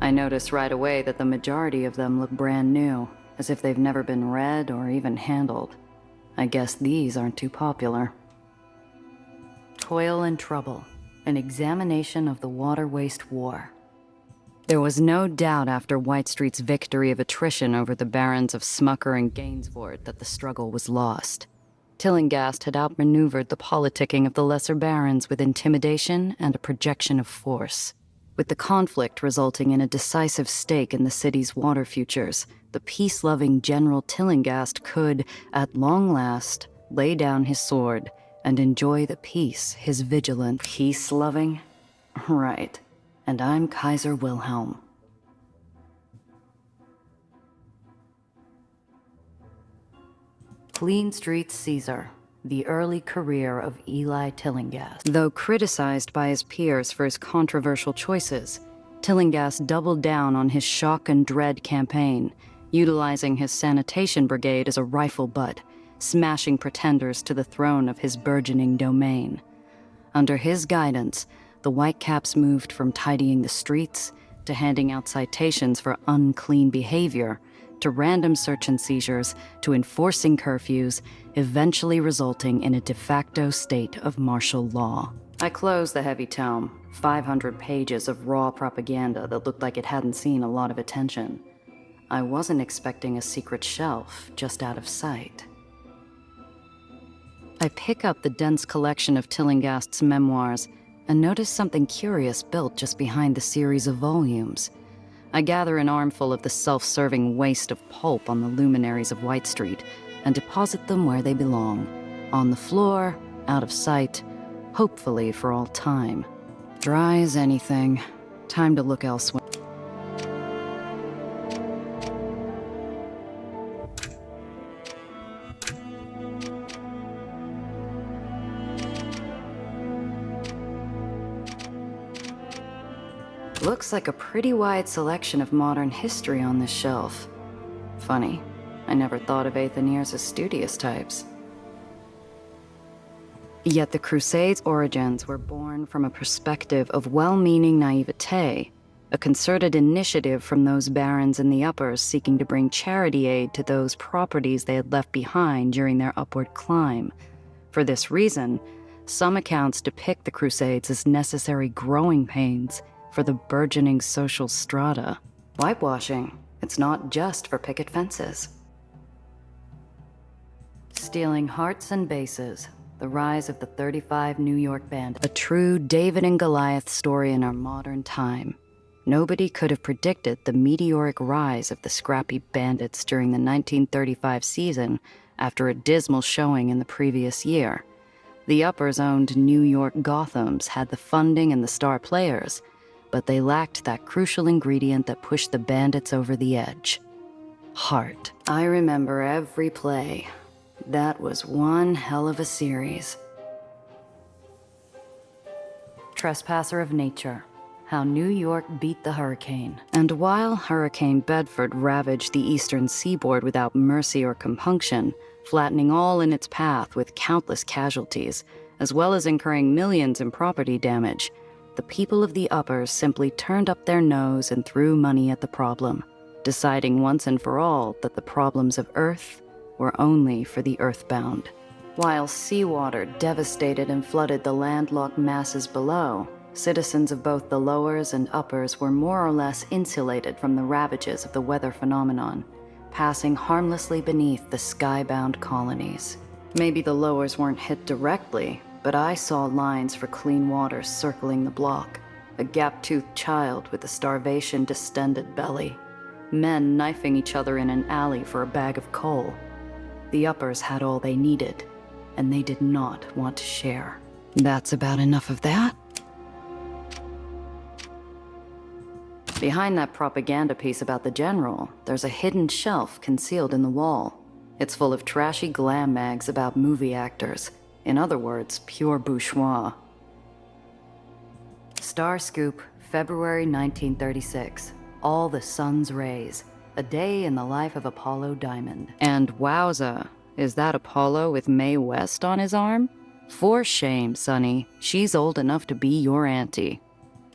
I noticed right away that the majority of them look brand new, as if they've never been read or even handled. I guess these aren't too popular. Toil and Trouble, an examination of the water waste war. There was no doubt after White Street's victory of attrition over the barons of Smucker and Gainsford that the struggle was lost. Tillinghast had outmaneuvered the politicking of the lesser barons with intimidation and a projection of force. With the conflict resulting in a decisive stake in the city's water futures, the peace-loving General Tillinghast could, at long last, lay down his sword and enjoy the peace his vigilant... Peace-loving? Right. And I'm Kaiser Wilhelm. Clean Street Caesar, the early career of Eli Tillinghast. Though criticized by his peers for his controversial choices, Tillinghast doubled down on his shock and dread campaign, utilizing his sanitation brigade as a rifle butt, smashing pretenders to the throne of his burgeoning domain. Under his guidance, the Whitecaps moved from tidying the streets to handing out citations for unclean behavior, to random search and seizures, to enforcing curfews, eventually resulting in a de facto state of martial law. I closed the heavy tome, 500 pages of raw propaganda that looked like it hadn't seen a lot of attention. I wasn't expecting a secret shelf just out of sight. I pick up the dense collection of Tillinghast's memoirs and notice something curious built just behind the series of volumes. I gather an armful of the self-serving waste of pulp on the luminaries of White Street and deposit them where they belong, on the floor, out of sight, hopefully for all time. Dry as anything. Time to look elsewhere. Looks like a pretty wide selection of modern history on this shelf. Funny, I never thought of Aetherians as studious types. Yet the Crusades' origins were born from a perspective of well-meaning naivete, a concerted initiative from those barons in the uppers seeking to bring charity aid to those properties they had left behind during their upward climb. For this reason, some accounts depict the Crusades as necessary growing pains for the burgeoning social strata. Whitewashing, it's not just for picket fences. Stealing hearts and bases, the rise of the 35 New York Bandits, a true David and Goliath story in our modern time. Nobody could have predicted the meteoric rise of the scrappy bandits during the 1935 season after a dismal showing in the previous year. The uppers-owned New York Gothams had the funding and the star players, but they lacked that crucial ingredient that pushed the bandits over the edge. Heart. I remember every play. That was one hell of a series. Trespasser of Nature. How New York beat the hurricane. And while Hurricane Bedford ravaged the eastern seaboard without mercy or compunction, flattening all in its path with countless casualties, as well as incurring millions in property damage, the people of the uppers simply turned up their nose and threw money at the problem, deciding once and for all that the problems of Earth were only for the earthbound. While seawater devastated and flooded the landlocked masses below, citizens of both the lowers and uppers were more or less insulated from the ravages of the weather phenomenon, passing harmlessly beneath the skybound colonies. Maybe the lowers weren't hit directly, but I saw lines for clean water circling the block, a gap-toothed child with a starvation-distended belly, men knifing each other in an alley for a bag of coal. The uppers had all they needed, and they did not want to share. That's about enough of that. Behind that propaganda piece about the general, there's a hidden shelf concealed in the wall. It's full of trashy glam mags about movie actors. In other words, pure bourgeois. Star Scoop, February 1936. All the sun's rays. A day in the life of Apollo Diamond. And wowza, is that Apollo with Mae West on his arm? For shame, Sonny. She's old enough to be your auntie.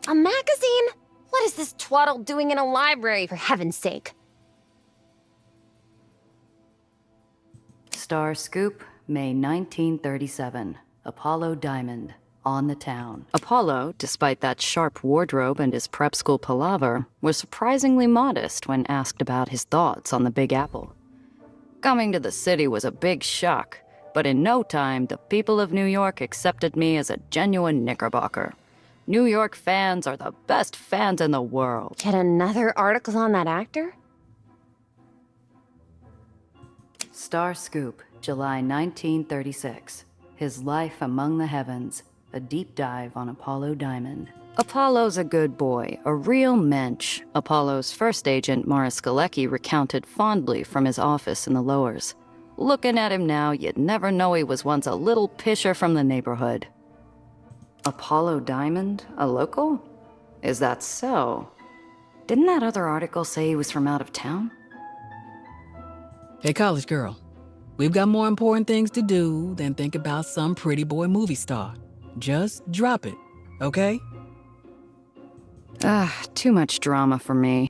A magazine? What is this twaddle doing in a library, for heaven's sake? Star Scoop, May 1937. Apollo Diamond, on the town. Apollo, despite that sharp wardrobe and his prep school palaver, was surprisingly modest when asked about his thoughts on the Big Apple. Coming to the city was a big shock, but in no time, the people of New York accepted me as a genuine Knickerbocker. New York fans are the best fans in the world. Yet another article on that actor? Star Scoop, July 1936. His Life Among the Heavens. A deep dive on Apollo Diamond. Apollo's a good boy, a real mensch. Apollo's first agent, Morris Galecki, recounted fondly from his office in the lowers. Looking at him now, you'd never know he was once a little pisher from the neighborhood. Apollo Diamond? A local? Is that so? Didn't that other article say he was from out of town? Hey, college girl. We've got more important things to do than think about some pretty boy movie star. Just drop it, okay? Too much drama for me.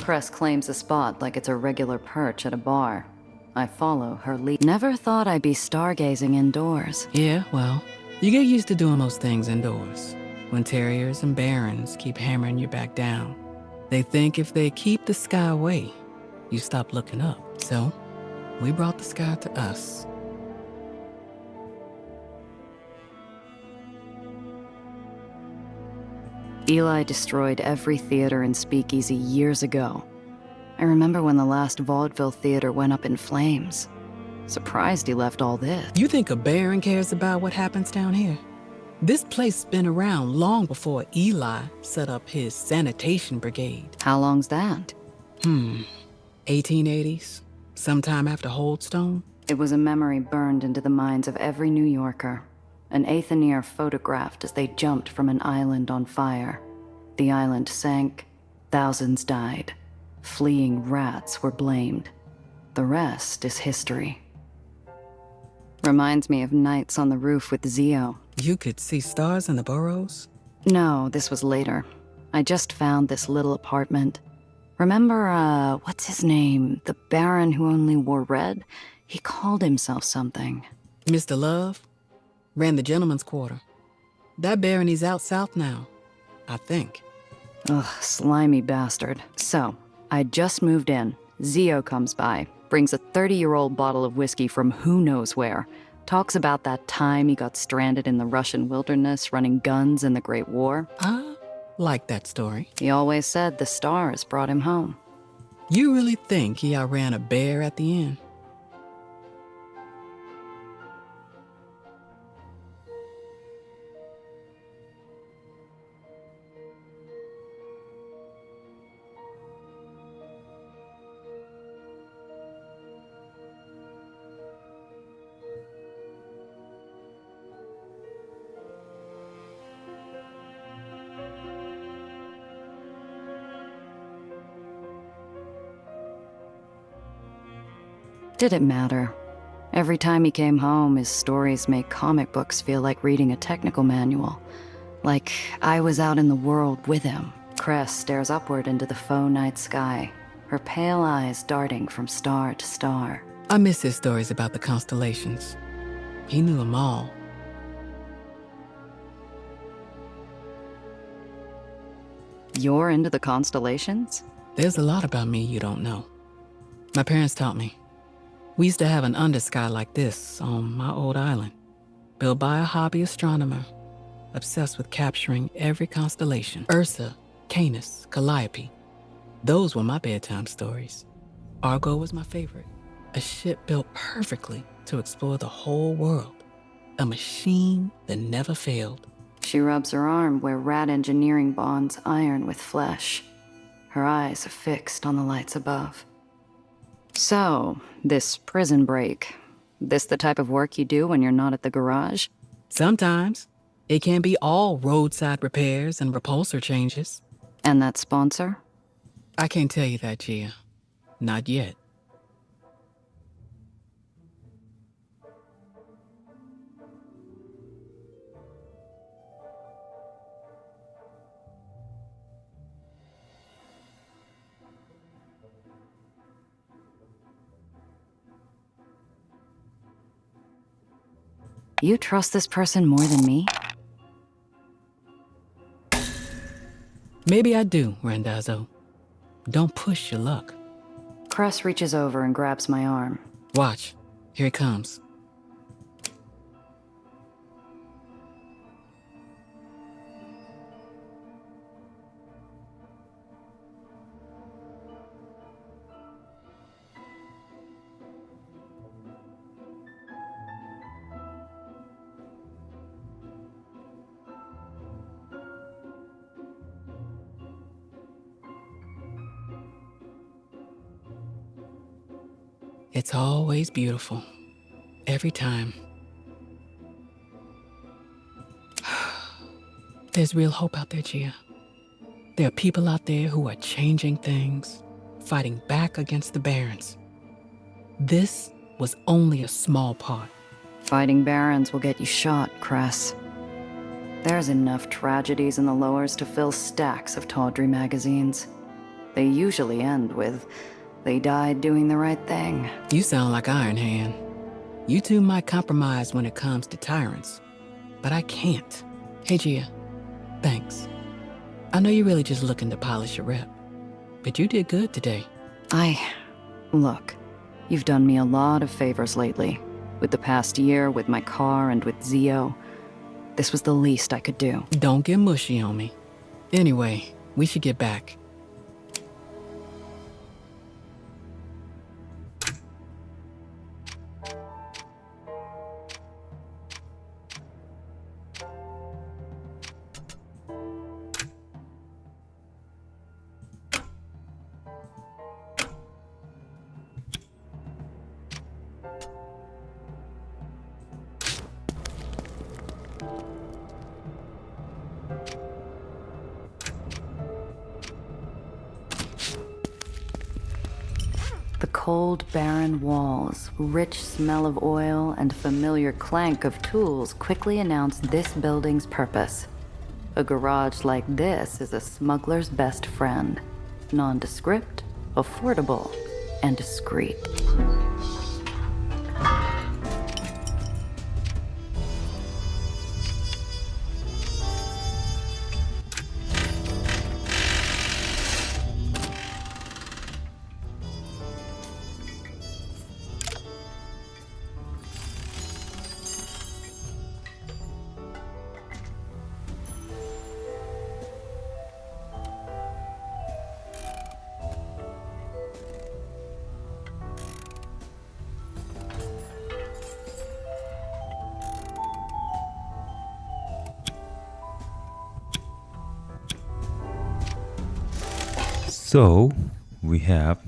Cress claims a spot like it's a regular perch at a bar. I follow her lead. Never thought I'd be stargazing indoors. Yeah, well, you get used to doing those things indoors. When terriers and barons keep hammering you back down. They think if they keep the sky away, you stop looking up. So, we brought the sky to us. Eli destroyed every theater and speakeasy years ago. I remember when the last vaudeville theater went up in flames. Surprised he left all this. You think a baron cares about what happens down here? This place's been around long before Eli set up his sanitation brigade. How long's that? 1880s, sometime after Holdstone. It was a memory burned into the minds of every New Yorker. An Aether photographed as they jumped from an island on fire. The island sank, thousands died. Fleeing rats were blamed. The rest is history. Reminds me of nights on the roof with Zio. You could see stars in the burrows? No, this was later. I just found this little apartment. Remember, what's his name? The Baron who only wore red? He called himself something. Mr. Love? Ran the gentleman's quarter. That barony's out south now, I think. Ugh, slimy bastard. So, I just moved in. Zio comes by, brings a 30-year-old bottle of whiskey from who knows where. Talks about that time he got stranded in the Russian wilderness running guns in the Great War. I like that story. He always said the stars brought him home. You really think he outran a bear at the end? Did it matter? Every time he came home, his stories make comic books feel like reading a technical manual. Like I was out in the world with him. Cress stares upward into the faux night sky, her pale eyes darting from star to star. I miss his stories about the constellations. He knew them all. You're into the constellations? There's a lot about me you don't know. My parents taught me. We used to have an undersky like this on my old island, built by a hobby astronomer, obsessed with capturing every constellation. Ursa, Canis, Calliope. Those were my bedtime stories. Argo was my favorite. A ship built perfectly to explore the whole world. A machine that never failed. She rubs her arm where rat engineering bonds iron with flesh. Her eyes are fixed on the lights above. So, this prison break, this the type of work you do when you're not at the garage? Sometimes. It can be all roadside repairs and repulsor changes. And that sponsor? I can't tell you that, Gia. Not yet. You trust this person more than me? Maybe I do, Randazzo. Don't push your luck. Cress reaches over and grabs my arm. Watch. Here it comes. It's always beautiful. Every time. There's real hope out there, Gia. There are people out there who are changing things, fighting back against the barons. This was only a small part. Fighting barons will get you shot, Cress. There's enough tragedies in the lowers to fill stacks of tawdry magazines. They usually end with, "They died doing the right thing." You sound like Iron Hand. You two might compromise when it comes to tyrants, but I can't. Hey, Gia, thanks. I know you're really just looking to polish your rep, but you did good today. Look, you've done me a lot of favors lately. With the past year, with my car, and with Zio. This was the least I could do. Don't get mushy on me. Anyway, we should get back. The cold, barren walls, rich smell of oil, and familiar clank of tools quickly announce this building's purpose. A garage like this is a smuggler's best friend. Nondescript, affordable, and discreet. So we have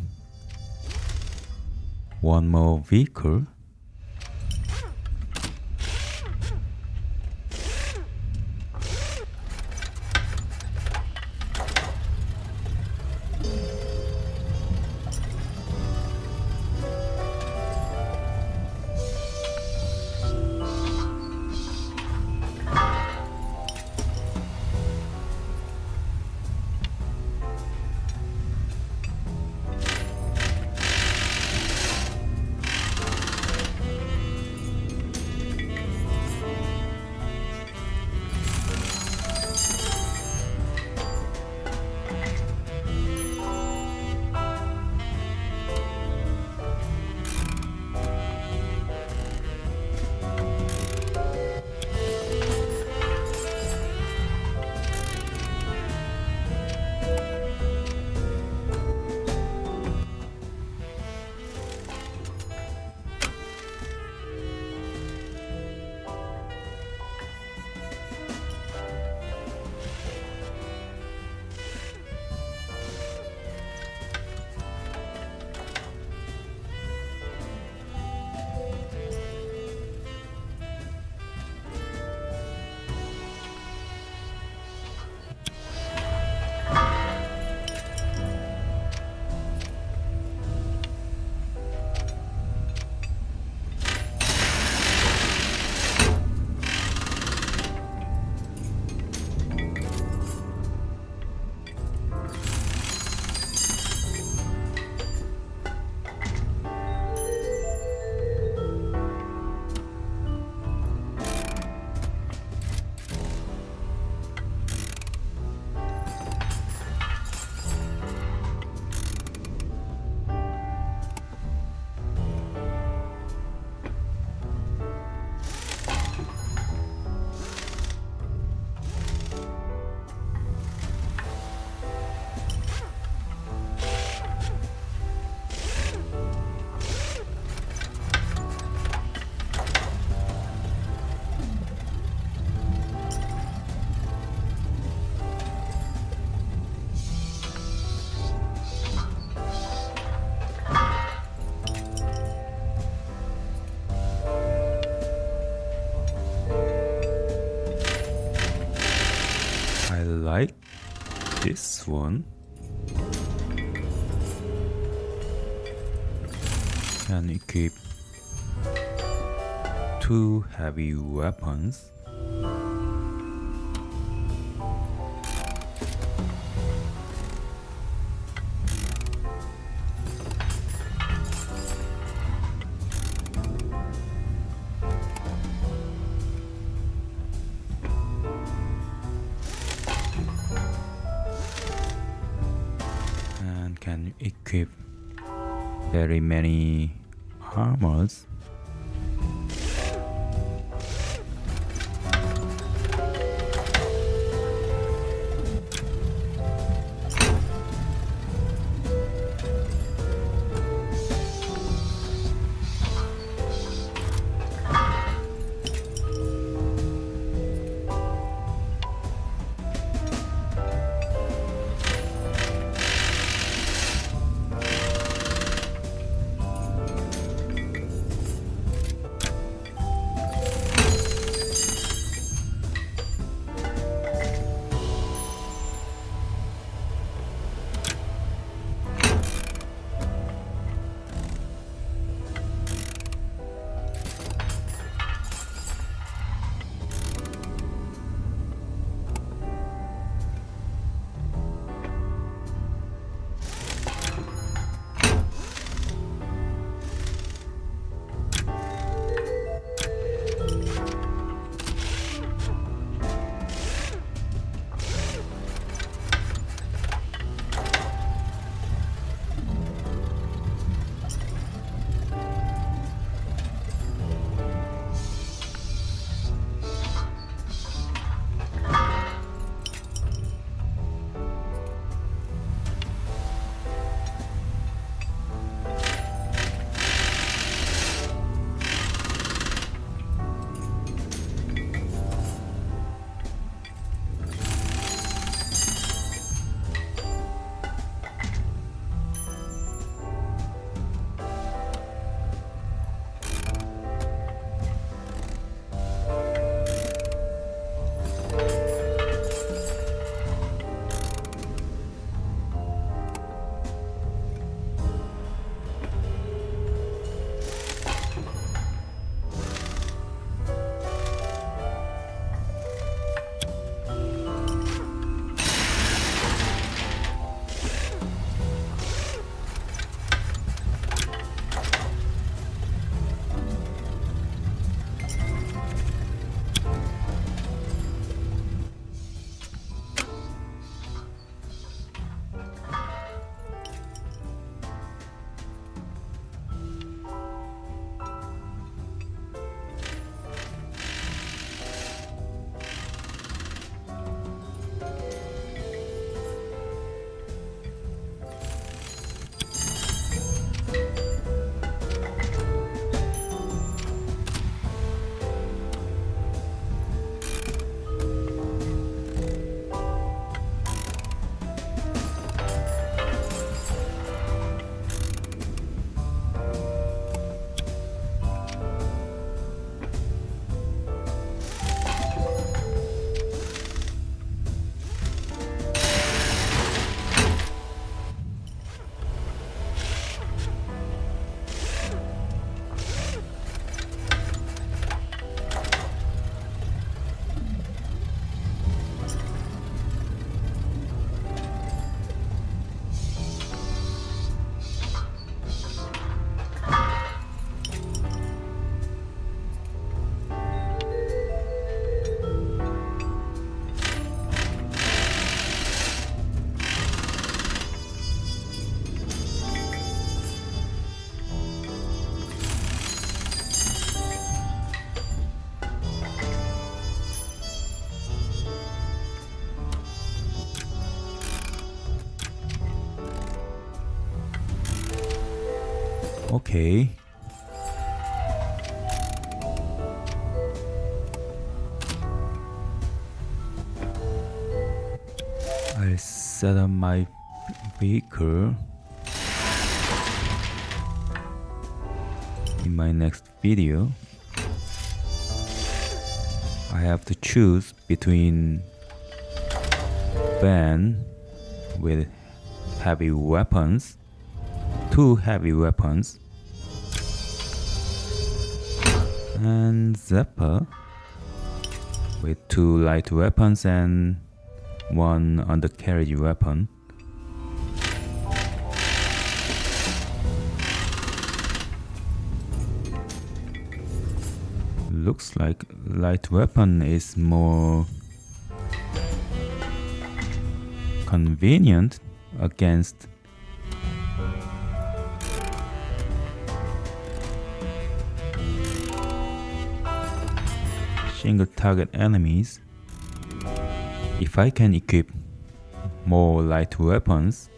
one more vehicle. I like this one. Can equip 2 heavy weapons. And can equip very many armors. Okay. I'll set up my vehicle in my next video. I have to choose between van with heavy weapons, 2 heavy weapons, and Zeppa with 2 light weapons and 1 undercarriage weapon. Looks like light weapon is more convenient against single target enemies. If I can equip more light weapons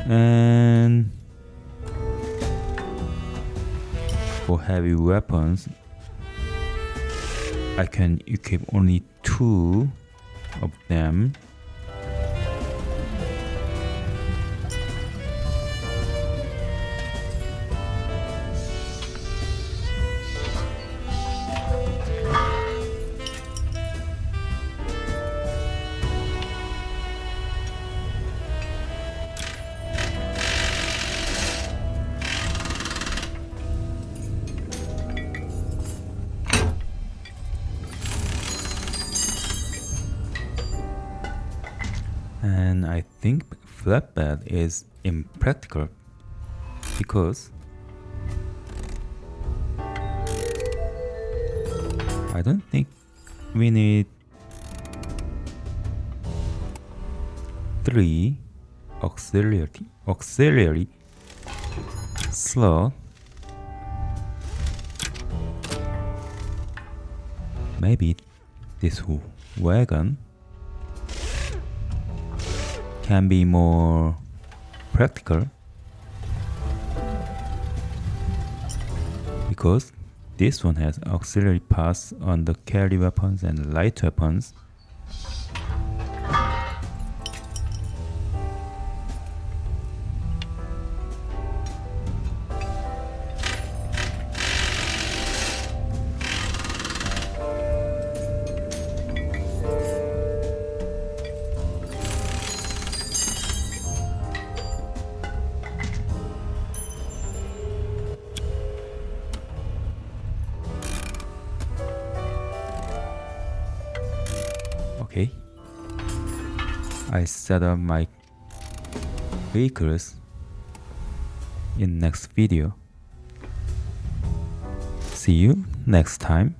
and for heavy weapons I can equip only 2 of them. And I think flatbed is impractical because I don't think we need 3 auxiliary slot. Maybe this wagon can be more practical because this one has auxiliary parts on the carry weapons and light weapons. Okay, I set up my vehicles in next video. See you next time.